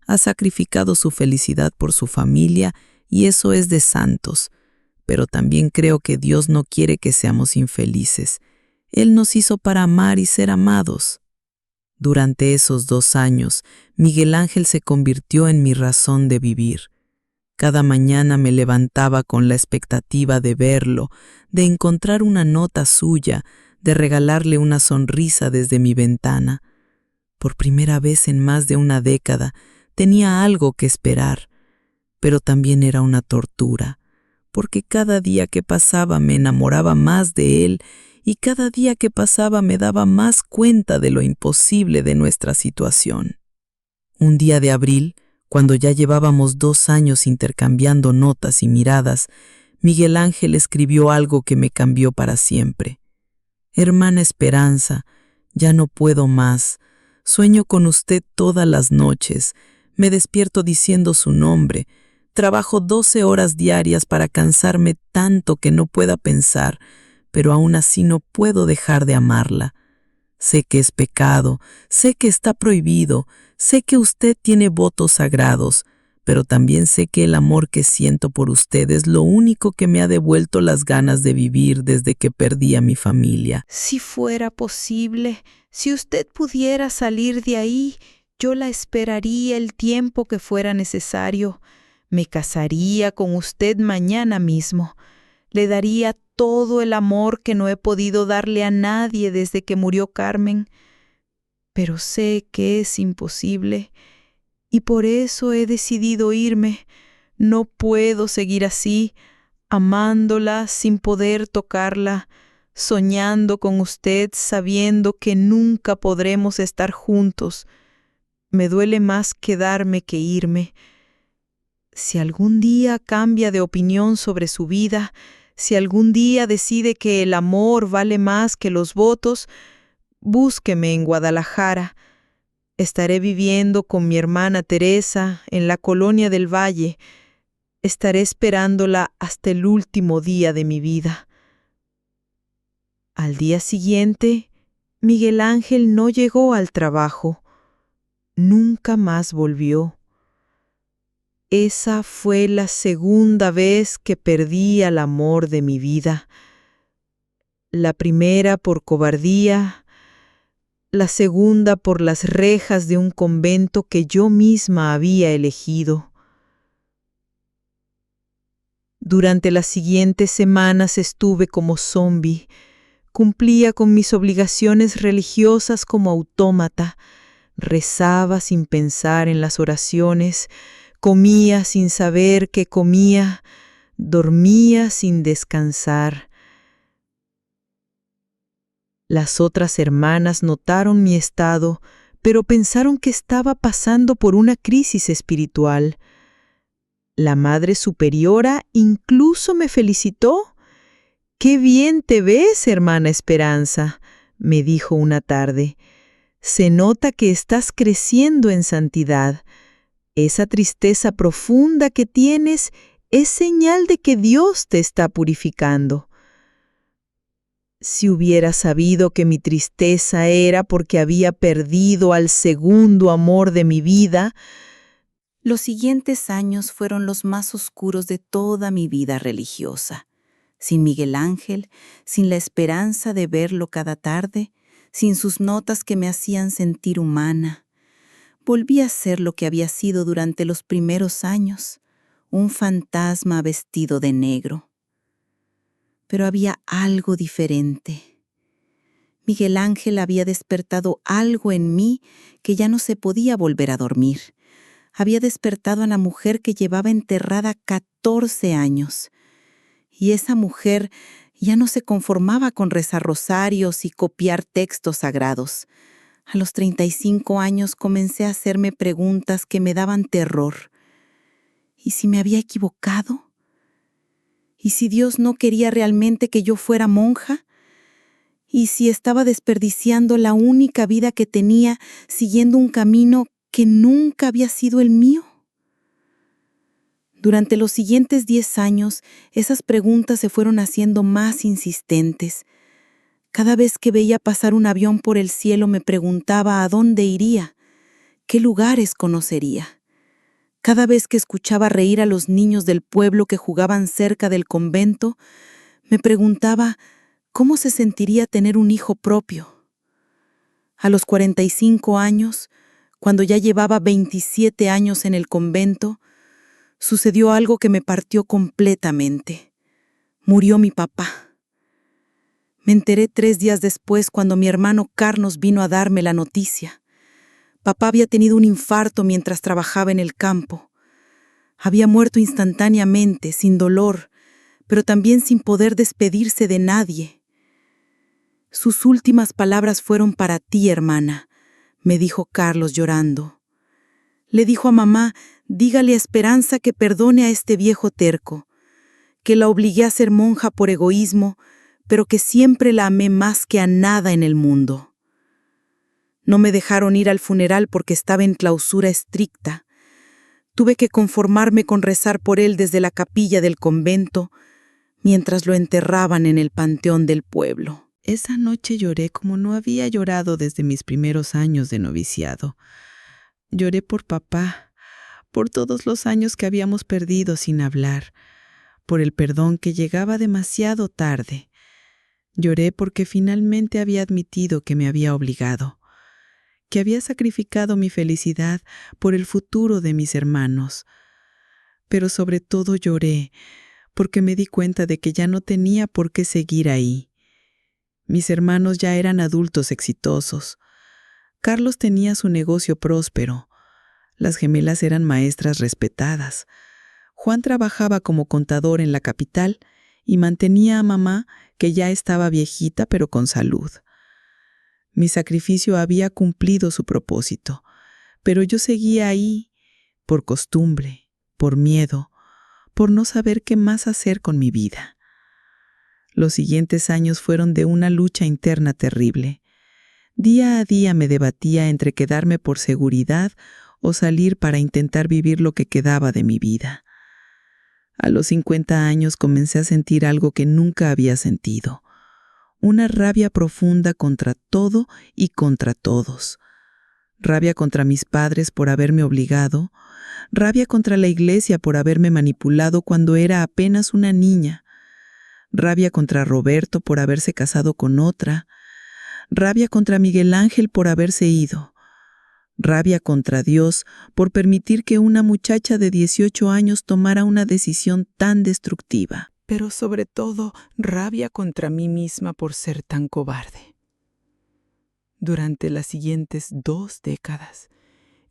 C: Ha sacrificado su felicidad por su familia y eso es de santos. Pero también creo que Dios no quiere que seamos infelices.
D: Él nos hizo para amar y ser amados. Durante esos 2 años, Miguel Ángel se convirtió en mi razón de vivir. Cada mañana me levantaba con la expectativa de verlo, de encontrar una nota suya, de regalarle una sonrisa desde mi ventana. Por primera vez en más de una década, tenía algo que esperar, pero también era una tortura, porque cada día que pasaba me enamoraba más de él y cada día que pasaba me daba más cuenta de lo imposible de nuestra situación. Un día de abril, cuando ya llevábamos 2 años intercambiando notas y miradas, Miguel Ángel escribió algo que me cambió para siempre. Hermana Esperanza, ya no puedo más. Sueño con usted todas las noches. Me despierto diciendo su nombre. Trabajo 12 horas diarias para cansarme tanto que no pueda pensar, pero aún así no puedo dejar de amarla. Sé que es pecado, sé que está prohibido, sé que usted tiene votos sagrados, pero también sé que el amor que siento por usted es lo único que me ha devuelto las ganas de vivir desde que perdí a mi familia.
E: Si fuera posible, si usted pudiera salir de ahí, yo la esperaría el tiempo que fuera necesario. Me casaría con usted mañana mismo. Le daría todo el amor que no he podido darle a nadie desde que murió Carmen. Pero sé que es imposible y por eso he decidido irme. No puedo seguir así, amándola sin poder tocarla, soñando con usted sabiendo que nunca podremos estar juntos. Me duele más quedarme que irme. Si algún día cambia de opinión sobre su vida, si algún día decide que el amor vale más que los votos, búsqueme en Guadalajara. Estaré viviendo con mi hermana Teresa en la colonia del Valle. Estaré esperándola hasta el último día de mi vida. Al día siguiente, Miguel Ángel no llegó al trabajo. Nunca más volvió. Esa fue la segunda vez que perdí al amor de mi vida. La primera por cobardía, la segunda por las rejas de un convento que yo misma había elegido. Durante las siguientes semanas estuve como zombi. Cumplía con mis obligaciones religiosas como autómata. Rezaba sin pensar en las oraciones. Comía sin saber qué comía, dormía sin descansar. Las otras hermanas notaron mi estado, pero pensaron que estaba pasando por una crisis espiritual. La Madre Superiora incluso me felicitó. «¡Qué bien te ves, hermana Esperanza!», me dijo una tarde. «Se nota que estás creciendo en santidad. Esa tristeza profunda que tienes es señal de que Dios te está purificando». Si hubiera sabido que mi tristeza era porque había perdido al segundo amor de mi vida.
F: Los siguientes años fueron los más oscuros de toda mi vida religiosa. Sin Miguel Ángel, sin la esperanza de verlo cada tarde, sin sus notas que me hacían sentir humana. Volví a ser lo que había sido durante los primeros años, un fantasma vestido de negro. Pero había algo diferente. Miguel Ángel había despertado algo en mí que ya no se podía volver a dormir. Había despertado a la mujer que llevaba enterrada 14 años. Y esa mujer ya no se conformaba con rezar rosarios y copiar textos sagrados. A los 35 años comencé a hacerme preguntas que me daban terror. ¿Y si me había equivocado? ¿Y si Dios no quería realmente que yo fuera monja? ¿Y si estaba desperdiciando la única vida que tenía siguiendo un camino que nunca había sido el mío? Durante los siguientes 10 años, esas preguntas se fueron haciendo más insistentes. Cada vez que veía pasar un avión por el cielo me preguntaba a dónde iría, qué lugares conocería. Cada vez que escuchaba reír a los niños del pueblo que jugaban cerca del convento, me preguntaba ¿Cómo se sentiría tener un hijo propio? A los 45 años, cuando ya llevaba 27 años en el convento, sucedió algo que me partió completamente. Murió mi papá. Me enteré 3 días después cuando mi hermano Carlos vino a darme la noticia. Papá había tenido un infarto mientras trabajaba en el campo. Había muerto instantáneamente, sin dolor, pero también sin poder despedirse de nadie. Sus últimas palabras fueron para ti, hermana, me dijo Carlos llorando. Le dijo a mamá, dígale a Esperanza que perdone a este viejo terco, que la obligué a ser monja por egoísmo, pero que siempre la amé más que a nada en el mundo. No me dejaron ir al funeral porque estaba en clausura estricta. Tuve que conformarme con rezar por él desde la capilla del convento, mientras lo enterraban en el panteón del pueblo.
B: Esa noche lloré como no había llorado desde mis primeros años de noviciado. Lloré por papá, por todos los años que habíamos perdido sin hablar, por el perdón que llegaba demasiado tarde. Lloré porque finalmente había admitido que me había obligado, que había sacrificado mi felicidad por el futuro de mis hermanos. Pero sobre todo lloré porque me di cuenta de que ya no tenía por qué seguir ahí. Mis hermanos ya eran adultos exitosos. Carlos tenía su negocio próspero. Las gemelas eran maestras respetadas. Juan trabajaba como contador en la capital y mantenía a mamá, que ya estaba viejita pero con salud. Mi sacrificio había cumplido su propósito, pero yo seguía ahí por costumbre, por miedo, por no saber qué más hacer con mi vida. Los siguientes años fueron de una lucha interna terrible. Día a día me debatía entre quedarme por seguridad o salir para intentar vivir lo que quedaba de mi vida. A los 50 años comencé a sentir algo que nunca había sentido. Una rabia profunda contra todo y contra todos. Rabia contra mis padres por haberme obligado. Rabia contra la iglesia por haberme manipulado cuando era apenas una niña. Rabia contra Roberto por haberse casado con otra. Rabia contra Miguel Ángel por haberse ido. Rabia contra Dios por permitir que una muchacha de 18 años tomara una decisión tan destructiva.
G: Pero sobre todo, rabia contra mí misma por ser tan cobarde. Durante las siguientes 2 décadas,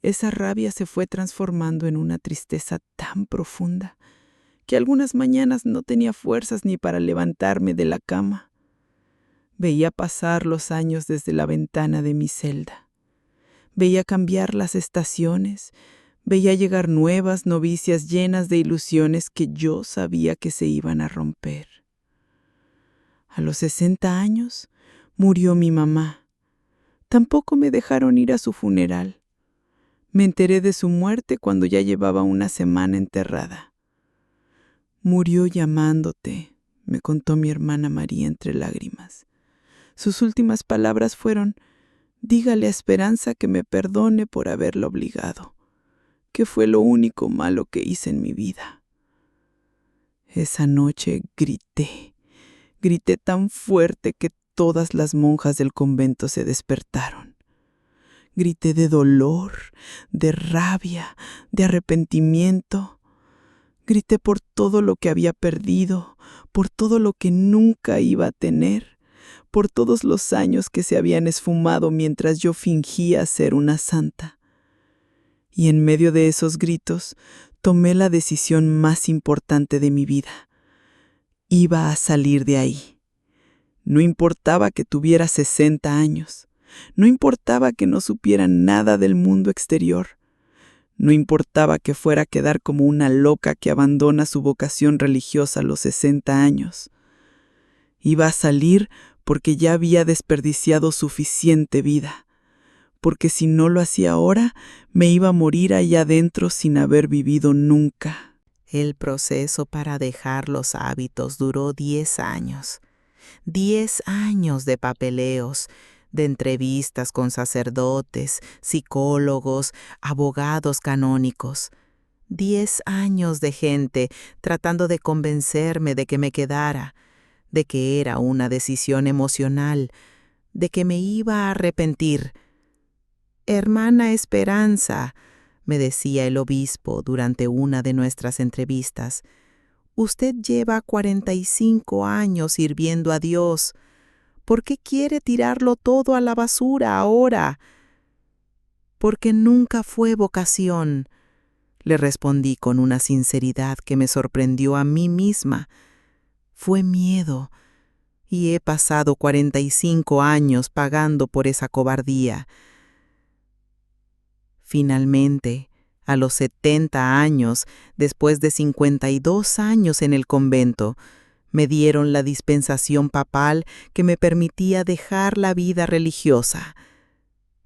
G: esa rabia se fue transformando en una tristeza tan profunda que algunas mañanas no tenía fuerzas ni para levantarme de la cama. Veía pasar los años desde la ventana de mi celda. Veía cambiar las estaciones, veía llegar nuevas novicias llenas de ilusiones que yo sabía que se iban a romper. A los 60 años murió mi mamá. Tampoco me dejaron ir a su funeral. Me enteré de su muerte cuando ya llevaba una semana enterrada. Murió llamándote, me contó mi hermana María entre lágrimas. Sus últimas palabras fueron: dígale a Esperanza que me perdone por haberla obligado, que fue lo único malo que hice en mi vida. Esa noche grité tan fuerte que todas las monjas del convento se despertaron. Grité de dolor, de rabia, de arrepentimiento. Grité por todo lo que había perdido, por todo lo que nunca iba a tener, por todos los años que se habían esfumado mientras yo fingía ser una santa. Y en medio de esos gritos, tomé la decisión más importante de mi vida. Iba a salir de ahí. No importaba que tuviera 60 años. No importaba que no supiera nada del mundo exterior. No importaba que fuera a quedar como una loca que abandona su vocación religiosa a los 60 años. Iba a salir porque ya había desperdiciado suficiente vida, porque si no lo hacía ahora, me iba a morir allá adentro sin haber vivido nunca.
C: El proceso para dejar los hábitos duró 10 años. 10 años de papeleos, de entrevistas con sacerdotes, psicólogos, abogados canónicos. 10 años de gente tratando de convencerme de que me quedara, de que era una decisión emocional, de que me iba a arrepentir. «Hermana Esperanza», me decía el obispo durante una de nuestras entrevistas, «usted lleva 45 años sirviendo a Dios. ¿Por qué quiere tirarlo todo a la basura ahora?» «Porque nunca fue vocación», le respondí con una sinceridad que me sorprendió a mí misma. «Fue miedo, y he pasado 45 años pagando por esa cobardía». Finalmente, a los 70 años, después de 52 años en el convento, me dieron la dispensación papal que me permitía dejar la vida religiosa.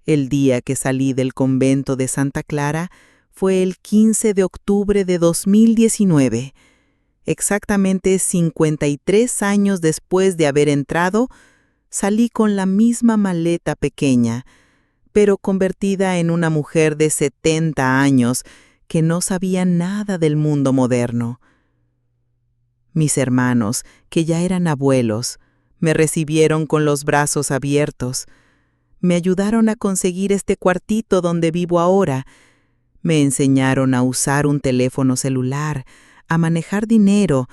C: El día que salí del convento de Santa Clara fue el 15 de octubre de 2019. Exactamente 53 años después de haber entrado, salí con la misma maleta pequeña, pero convertida en una mujer de 70 años que no sabía nada del mundo moderno. Mis hermanos, que ya eran abuelos, me recibieron con los brazos abiertos. Me ayudaron a conseguir este cuartito donde vivo ahora. Me enseñaron a usar un teléfono celular, a manejar dinero,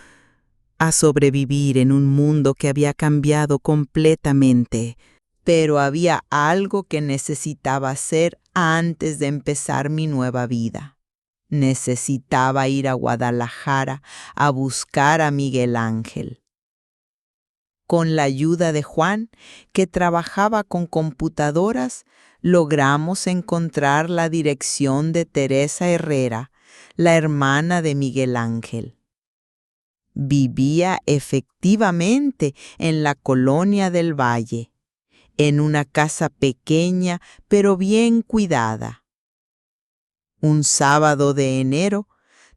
C: a sobrevivir en un mundo que había cambiado completamente. Pero había algo que necesitaba hacer antes de empezar mi nueva vida. Necesitaba ir a Guadalajara a buscar a Miguel Ángel. Con la ayuda de Juan, que trabajaba con computadoras, logramos encontrar la dirección de Teresa Herrera, la hermana de Miguel Ángel. Vivía efectivamente en la colonia del Valle, en una casa pequeña pero bien cuidada. Un sábado de enero,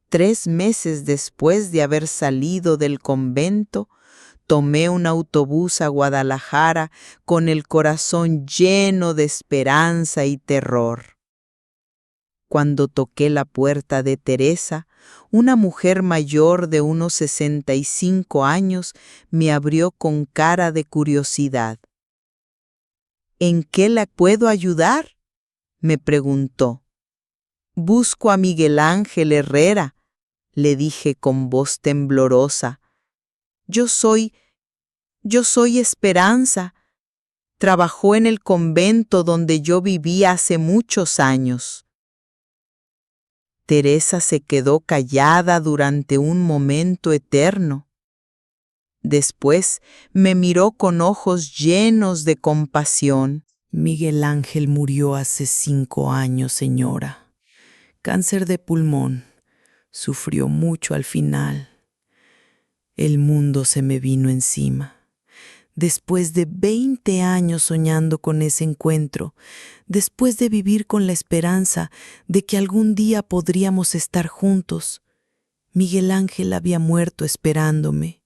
C: 3 meses después de haber salido del convento, tomé un autobús a Guadalajara con el corazón lleno de esperanza y terror. Cuando toqué la puerta de Teresa, una mujer mayor de unos 65 años me abrió con cara de curiosidad. «¿En qué la puedo ayudar?», me preguntó. «Busco a Miguel Ángel Herrera», le dije con voz temblorosa. Yo soy Esperanza. Trabajó en el convento donde yo viví hace muchos años». Teresa se quedó callada durante un momento eterno. Después me miró con ojos llenos de compasión.
H: Miguel Ángel murió hace 5 años, señora. Cáncer de pulmón. Sufrió mucho al final. El mundo se me vino encima. Después de 20 años soñando con ese encuentro, después de vivir con la esperanza de que algún día podríamos estar juntos, Miguel Ángel había muerto esperándome.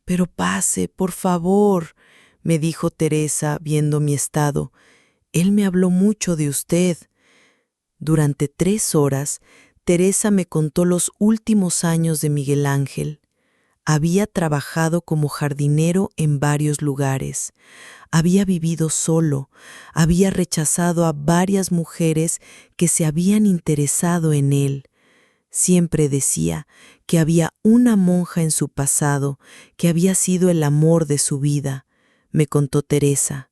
H: «Pero pase, por favor», me dijo Teresa viendo mi estado. «Él me habló mucho de usted». Durante 3 horas, Teresa me contó los últimos años de Miguel Ángel. Había trabajado como jardinero en varios lugares. Había vivido solo. Había rechazado a varias mujeres que se habían interesado en él. Siempre decía que había una monja en su pasado que había sido el amor de su vida. Me contó Teresa,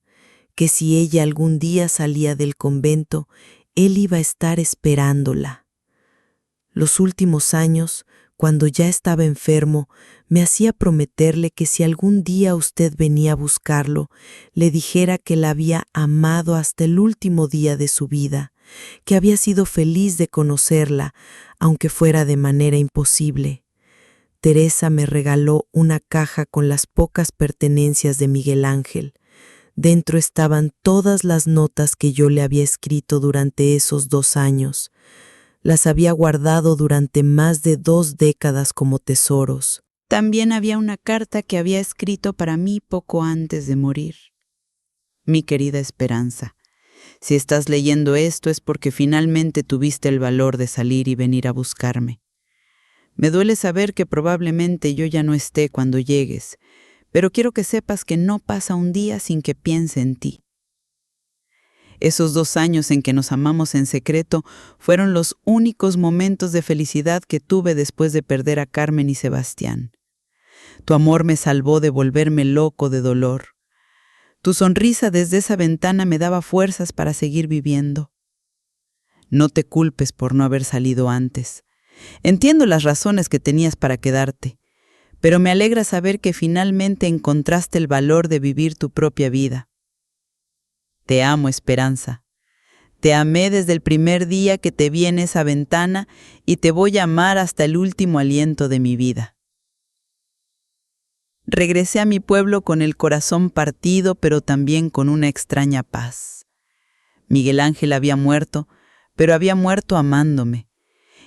H: que si ella algún día salía del convento, él iba a estar esperándola. Los últimos años, cuando ya estaba enfermo, me hacía prometerle que si algún día usted venía a buscarlo, le dijera que la había amado hasta el último día de su vida, que había sido feliz de conocerla, aunque fuera de manera imposible. Teresa me regaló una caja con las pocas pertenencias de Miguel Ángel. Dentro estaban todas las notas que yo le había escrito durante esos 2 años. Las había guardado durante más de 2 décadas como tesoros.
F: También había una carta que había escrito para mí poco antes de morir. Mi querida Esperanza, si estás leyendo esto es porque finalmente tuviste el valor de salir y venir a buscarme. Me duele saber que probablemente yo ya no esté cuando llegues, pero quiero que sepas que no pasa un día sin que piense en ti. Esos 2 años en que nos amamos en secreto fueron los únicos momentos de felicidad que tuve después de perder a Carmen y Sebastián. Tu amor me salvó de volverme loco de dolor. Tu sonrisa desde esa ventana me daba fuerzas para seguir viviendo. No te culpes por no haber salido antes. Entiendo las razones que tenías para quedarte, pero me alegra saber que finalmente encontraste el valor de vivir tu propia vida. Te amo, Esperanza. Te amé desde el primer día que te vi en esa ventana y te voy a amar hasta el último aliento de mi vida. Regresé a mi pueblo con el corazón partido, pero también con una extraña paz. Miguel Ángel había muerto, pero había muerto amándome.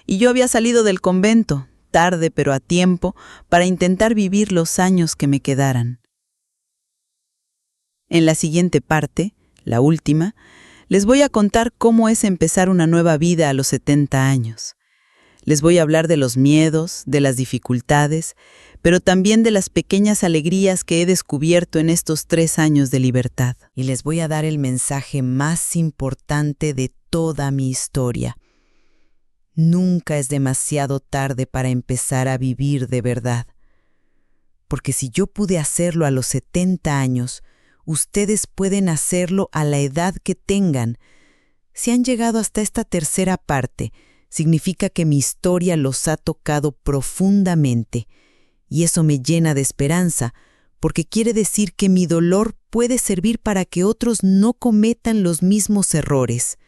F: Y yo había salido del convento, tarde pero a tiempo, para intentar vivir los años que me quedaran. En la siguiente parte, la última, les voy a contar cómo es empezar una nueva vida a los 70 años. Les voy a hablar de los miedos, de las dificultades, pero también de las pequeñas alegrías que he descubierto en estos 3 años de libertad.
C: Y les voy a dar el mensaje más importante de toda mi historia. Nunca es demasiado tarde para empezar a vivir de verdad. Porque si yo pude hacerlo a los 70 años, ustedes pueden hacerlo a la edad que tengan. Si han llegado hasta esta tercera parte, significa que mi historia los ha tocado profundamente. Y eso me llena de esperanza, porque quiere decir que mi dolor puede servir para que otros no cometan los mismos errores.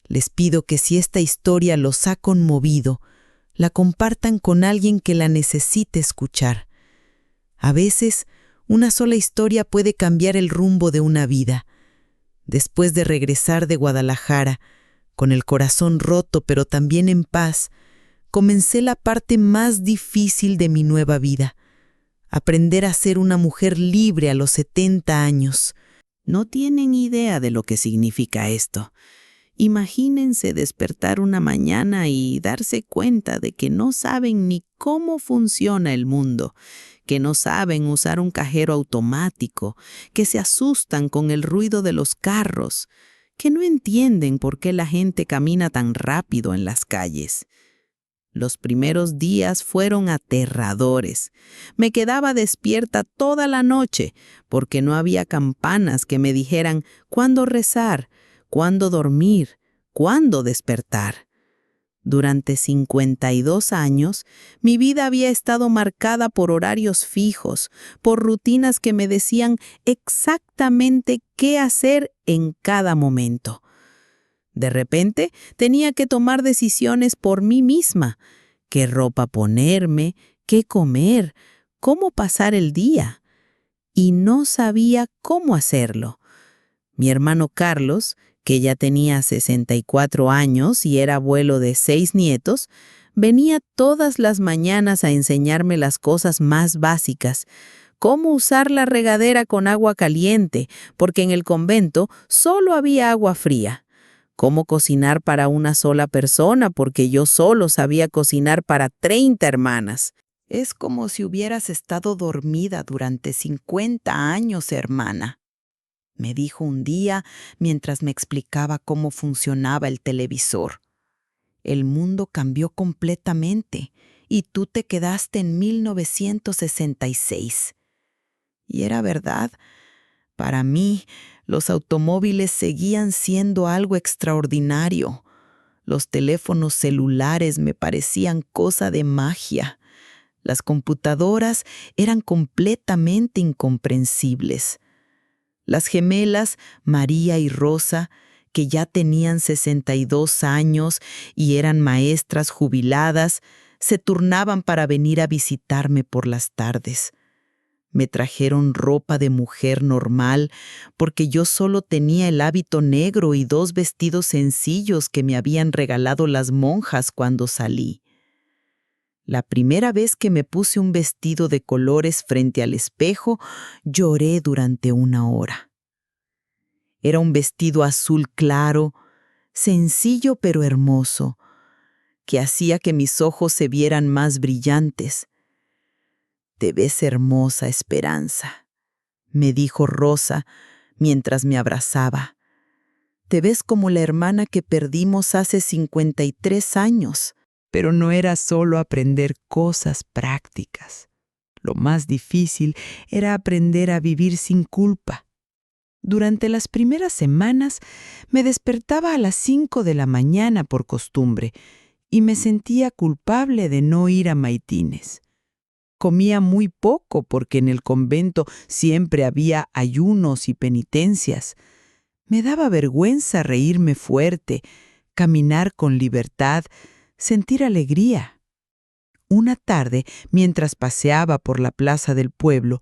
C: Les pido que si esta historia los ha conmovido, la compartan con alguien que la necesite escuchar. A veces, una sola historia puede cambiar el rumbo de una vida. Después de regresar de Guadalajara, con el corazón roto pero también en paz, comencé la parte más difícil de mi nueva vida. Aprender a ser una mujer libre a los 70 años.
B: No tienen idea de lo que significa esto. Imagínense despertar una mañana y darse cuenta de que no saben ni cómo funciona el mundo, que no saben usar un cajero automático, que se asustan con el ruido de los carros, que no entienden por qué la gente camina tan rápido en las calles. Los primeros días fueron aterradores. Me quedaba despierta toda la noche porque no había campanas que me dijeran cuándo rezar, cuándo dormir, cuándo despertar. Durante 52 años, mi vida había estado marcada por horarios fijos, por rutinas que me decían exactamente qué hacer en cada momento. De repente, tenía que tomar decisiones por mí misma. ¿Qué ropa ponerme? ¿Qué comer? ¿Cómo pasar el día? Y no sabía cómo hacerlo. Mi hermano Carlos, que ya tenía 64 años y era abuelo de 6 nietos, venía todas las mañanas a enseñarme las cosas más básicas. Cómo usar la regadera con agua caliente, porque en el convento solo había agua fría. Cómo cocinar para una sola persona, porque yo solo sabía cocinar para 30 hermanas.
F: Es como si hubieras estado dormida durante 50 años, hermana, me dijo un día mientras me explicaba cómo funcionaba el televisor. El mundo cambió completamente y tú te quedaste en 1966. Y era verdad. Para mí, los automóviles seguían siendo algo extraordinario. Los teléfonos celulares me parecían cosa de magia. Las computadoras eran completamente incomprensibles. Las gemelas, María y Rosa, que ya tenían 62 años y eran maestras jubiladas, se turnaban para venir a visitarme por las tardes. Me trajeron ropa de mujer normal porque yo solo tenía el hábito negro y 2 vestidos sencillos que me habían regalado las monjas cuando salí. La primera vez que me puse un vestido de colores frente al espejo, lloré durante 1 hora. Era un vestido azul claro, sencillo pero hermoso, que hacía que mis ojos se vieran más brillantes.
C: Te ves hermosa, Esperanza, me dijo Rosa mientras me abrazaba. Te ves como la hermana que perdimos hace 53 años.
G: Pero no era solo aprender cosas prácticas. Lo más difícil era aprender a vivir sin culpa. Durante las primeras semanas me despertaba a las 5 de la mañana por costumbre y me sentía culpable de no ir a maitines. Comía muy poco porque en el convento siempre había ayunos y penitencias. Me daba vergüenza reírme fuerte, caminar con libertad, sentir alegría. Una tarde, mientras paseaba por la plaza del pueblo,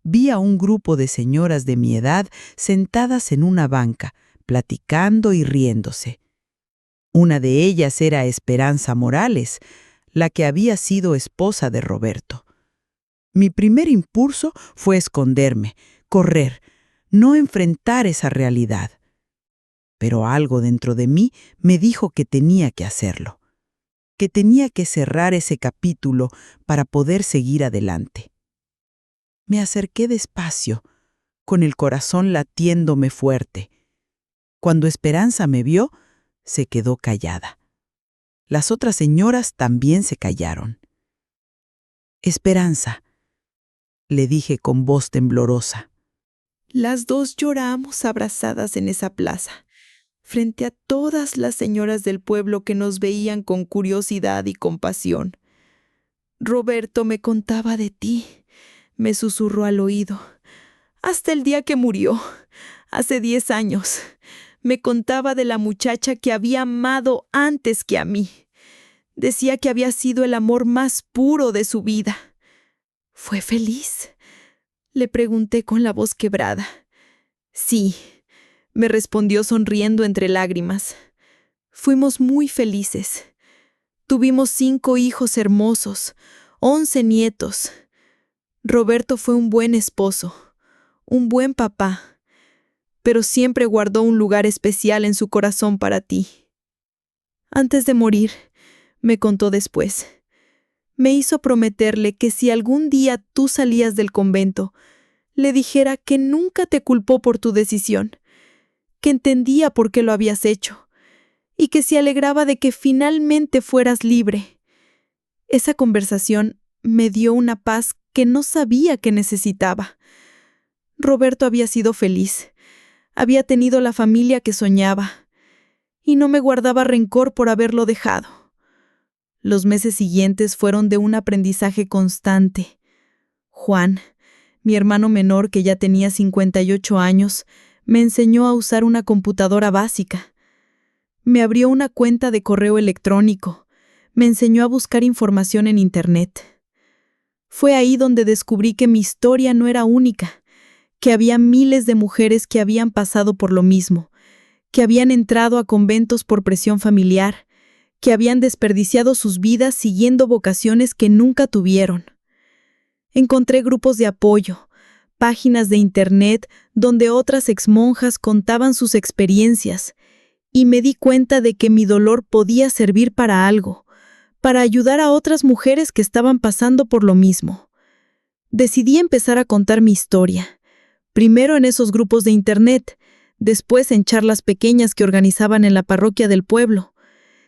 G: vi a un grupo de señoras de mi edad sentadas en una banca, platicando y riéndose. Una de ellas era Esperanza Morales, la que había sido esposa de Roberto. Mi primer impulso fue esconderme, correr, no enfrentar esa realidad. Pero algo dentro de mí me dijo que tenía que hacerlo, que tenía que cerrar ese capítulo para poder seguir adelante. Me acerqué despacio, con el corazón latiéndome fuerte. Cuando Esperanza me vio, se quedó callada. Las otras señoras también se callaron. Esperanza, le dije con voz temblorosa.
E: Las dos lloramos abrazadas en esa plaza, frente a todas las señoras del pueblo que nos veían con curiosidad y compasión. Roberto me contaba de ti, me susurró al oído, hasta el día que murió, hace 10 años. Me contaba de la muchacha que había amado antes que a mí. Decía que había sido el amor más puro de su vida. ¿Fue feliz?, le pregunté con la voz quebrada. Sí, me respondió sonriendo entre lágrimas. Fuimos muy felices. Tuvimos 5 hijos hermosos, 11 nietos. Roberto fue un buen esposo, un buen papá, pero siempre guardó un lugar especial en su corazón para ti. Antes de morir, me contó después, me hizo prometerle que si algún día tú salías del convento, le dijera que nunca te culpó por tu decisión, que entendía por qué lo habías hecho, y que se alegraba de que finalmente fueras libre. Esa conversación me dio una paz que no sabía que necesitaba. Roberto había sido feliz, había tenido la familia que soñaba, y no me guardaba rencor por haberlo dejado. Los meses siguientes fueron de un aprendizaje constante. Juan, mi hermano menor, que ya tenía 58 años, me enseñó a usar una computadora básica. Me abrió una cuenta de correo electrónico. Me enseñó a buscar información en Internet. Fue ahí donde descubrí que mi historia no era única, que había miles de mujeres que habían pasado por lo mismo, que habían entrado a conventos por presión familiar, que habían desperdiciado sus vidas siguiendo vocaciones que nunca tuvieron. Encontré grupos de apoyo, páginas de Internet donde otras exmonjas contaban sus experiencias, y me di cuenta de que mi dolor podía servir para algo, para ayudar a otras mujeres que estaban pasando por lo mismo. Decidí empezar a contar mi historia, primero en esos grupos de Internet, después en charlas pequeñas que organizaban en la parroquia del pueblo,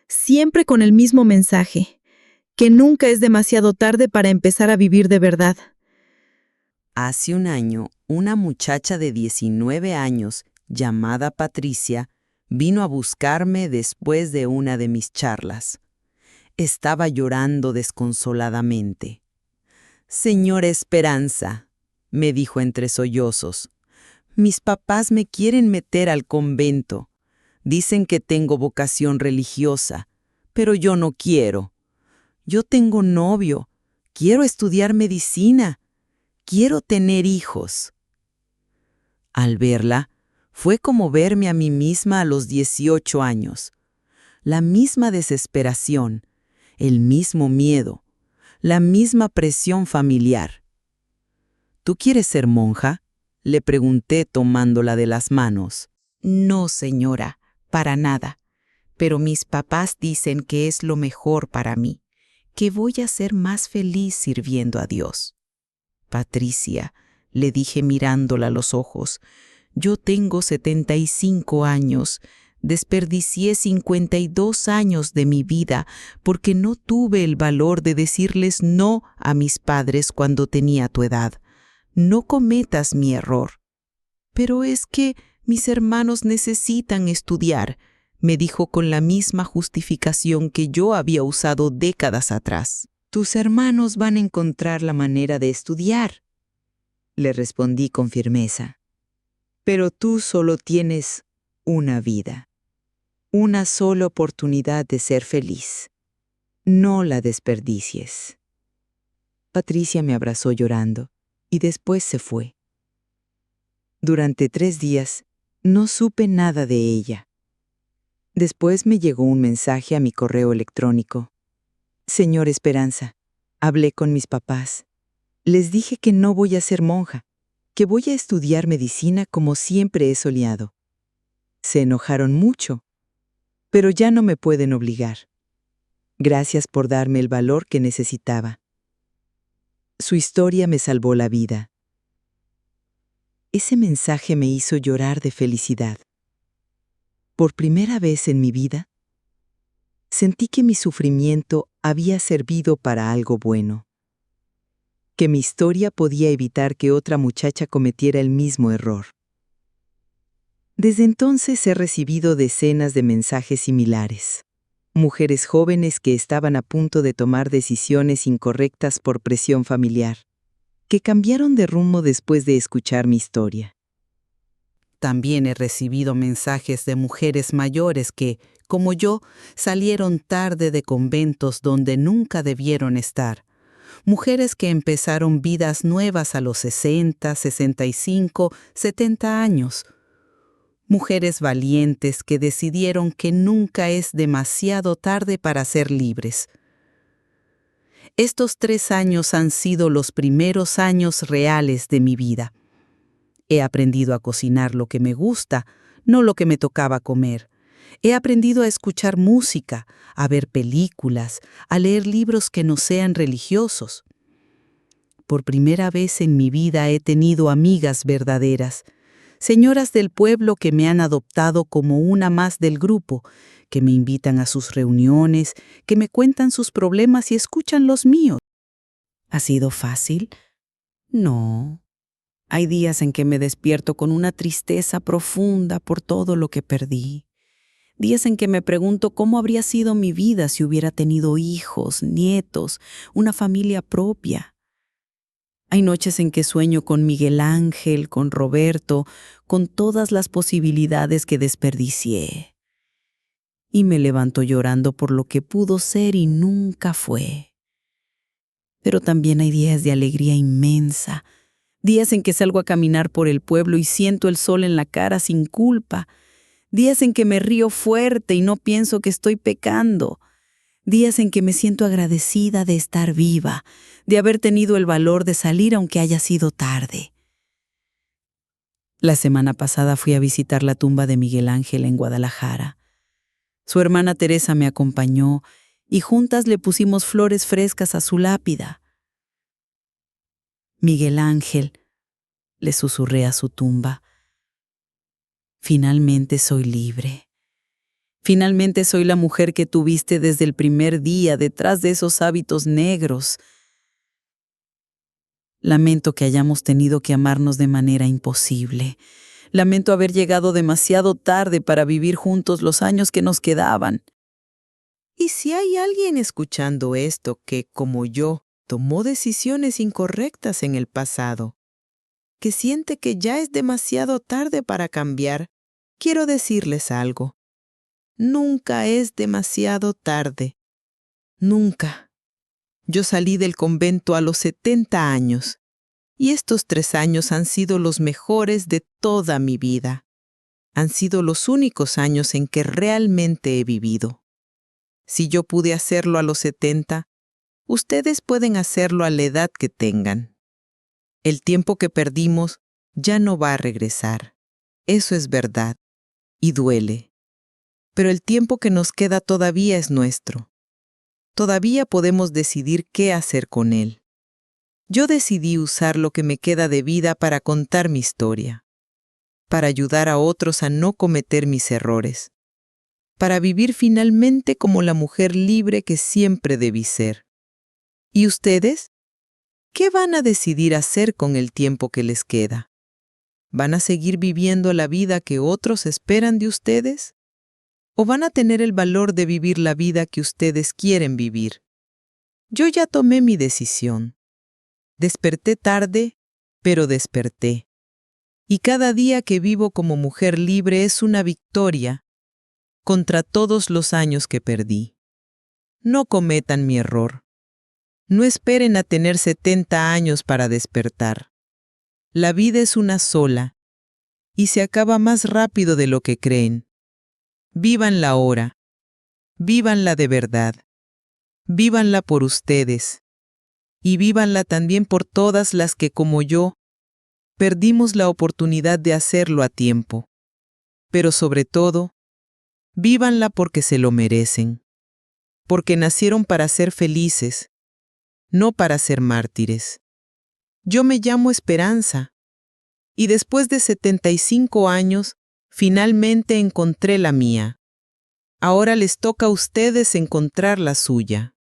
E: siempre con el mismo mensaje, que nunca es demasiado tarde para empezar a vivir de verdad.
C: Hace un año, una muchacha de 19 años, llamada Patricia, vino a buscarme después de una de mis charlas. Estaba llorando desconsoladamente. «Señora Esperanza», me dijo entre sollozos, «mis papás me quieren meter al convento. Dicen que tengo vocación religiosa, pero yo no quiero. Yo tengo novio, quiero estudiar medicina, quiero tener hijos». Al verla, fue como verme a mí misma a los 18 años. La misma desesperación, el mismo miedo, la misma presión familiar. «¿Tú quieres ser monja?», le pregunté tomándola de las manos.
F: No, señora, para nada. Pero mis papás dicen que es lo mejor para mí, que voy a ser más feliz sirviendo a Dios.
C: Patricia, le dije mirándola a los ojos, yo tengo 75 años. Desperdicié 52 años de mi vida porque no tuve el valor de decirles no a mis padres cuando tenía tu edad. No cometas mi error. Pero es que mis hermanos necesitan estudiar, me dijo con la misma justificación que yo había usado décadas atrás. Tus hermanos van a encontrar la manera de estudiar, le respondí con firmeza. Pero tú solo tienes una vida, una sola oportunidad de ser feliz. No la desperdicies. Patricia me abrazó llorando y después se fue. Durante 3 días no supe nada de ella. Después me llegó un mensaje a mi correo electrónico. Señor Esperanza, hablé con mis papás. Les dije que no voy a ser monja, que voy a estudiar medicina como siempre he soñado. Se enojaron mucho, pero ya no me pueden obligar. Gracias por darme el valor que necesitaba. Su historia me salvó la vida. Ese mensaje me hizo llorar de felicidad. Por primera vez en mi vida, sentí que mi sufrimiento había servido para algo bueno, que mi historia podía evitar que otra muchacha cometiera el mismo error. Desde entonces he recibido decenas de mensajes similares. Mujeres jóvenes que estaban a punto de tomar decisiones incorrectas por presión familiar, que cambiaron de rumbo después de escuchar mi historia.
B: También he recibido mensajes de mujeres mayores que, como yo, salieron tarde de conventos donde nunca debieron estar. Mujeres que empezaron vidas nuevas a los 60, 65, 70 años. Mujeres valientes que decidieron que nunca es demasiado tarde para ser libres. Estos 3 años han sido los primeros años reales de mi vida. He aprendido a cocinar lo que me gusta, no lo que me tocaba comer. He aprendido a escuchar música, a ver películas, a leer libros que no sean religiosos. Por primera vez en mi vida he tenido amigas verdaderas, señoras del pueblo que me han adoptado como una más del grupo, que me invitan a sus reuniones, que me cuentan sus problemas y escuchan los míos.
D: ¿Ha sido fácil? No. Hay días en que me despierto con una tristeza profunda por todo lo que perdí. Días en que me pregunto cómo habría sido mi vida si hubiera tenido hijos, nietos, una familia propia. Hay noches en que sueño con Miguel Ángel, con Roberto, con todas las posibilidades que desperdicié. Y me levanto llorando por lo que pudo ser y nunca fue. Pero también hay días de alegría inmensa, días en que salgo a caminar por el pueblo y siento el sol en la cara sin culpa, días en que me río fuerte y no pienso que estoy pecando, días en que me siento agradecida de estar viva, de haber tenido el valor de salir aunque haya sido tarde. La semana pasada fui a visitar la tumba de Miguel Ángel en Guadalajara. Su hermana Teresa me acompañó y juntas le pusimos flores frescas a su lápida. Miguel Ángel, le susurré a su tumba, finalmente soy libre. Finalmente soy la mujer que tuviste desde el primer día detrás de esos hábitos negros. Lamento que hayamos tenido que amarnos de manera imposible. Lamento haber llegado demasiado tarde para vivir juntos los años que nos quedaban.
B: Y si hay alguien escuchando esto que, como yo, tomó decisiones incorrectas en el pasado, que siente que ya es demasiado tarde para cambiar, quiero decirles algo. Nunca es demasiado tarde. Nunca. Yo salí del convento a los 70 años, y estos 3 años han sido los mejores de toda mi vida. Han sido los únicos años en que realmente he vivido. Si yo pude hacerlo a los 70, ustedes pueden hacerlo a la edad que tengan. El tiempo que perdimos ya no va a regresar. Eso es verdad, y duele. Pero el tiempo que nos queda todavía es nuestro. Todavía podemos decidir qué hacer con él.
C: Yo decidí usar lo que me queda de vida para contar mi historia, para ayudar a otros a no cometer mis errores, para vivir finalmente como la mujer libre que siempre debí ser. ¿Y ustedes? ¿Qué van a decidir hacer con el tiempo que les queda? ¿Van a seguir viviendo la vida que otros esperan de ustedes? ¿O van a tener el valor de vivir la vida que ustedes quieren vivir? Yo ya tomé mi decisión. Desperté tarde, pero desperté. Y cada día que vivo como mujer libre es una victoria contra todos los años que perdí. No cometan mi error. No esperen a tener 70 años para despertar. La vida es una sola y se acaba más rápido de lo que creen. Vívanla ahora. Vívanla de verdad. Vívanla por ustedes. Y vívanla también por todas las que, como yo, perdimos la oportunidad de hacerlo a tiempo. Pero sobre todo, vívanla porque se lo merecen. Porque nacieron para ser felices, no para ser mártires. Yo me llamo Esperanza, y después de 75 años, finalmente encontré la mía. Ahora les toca a ustedes encontrar la suya.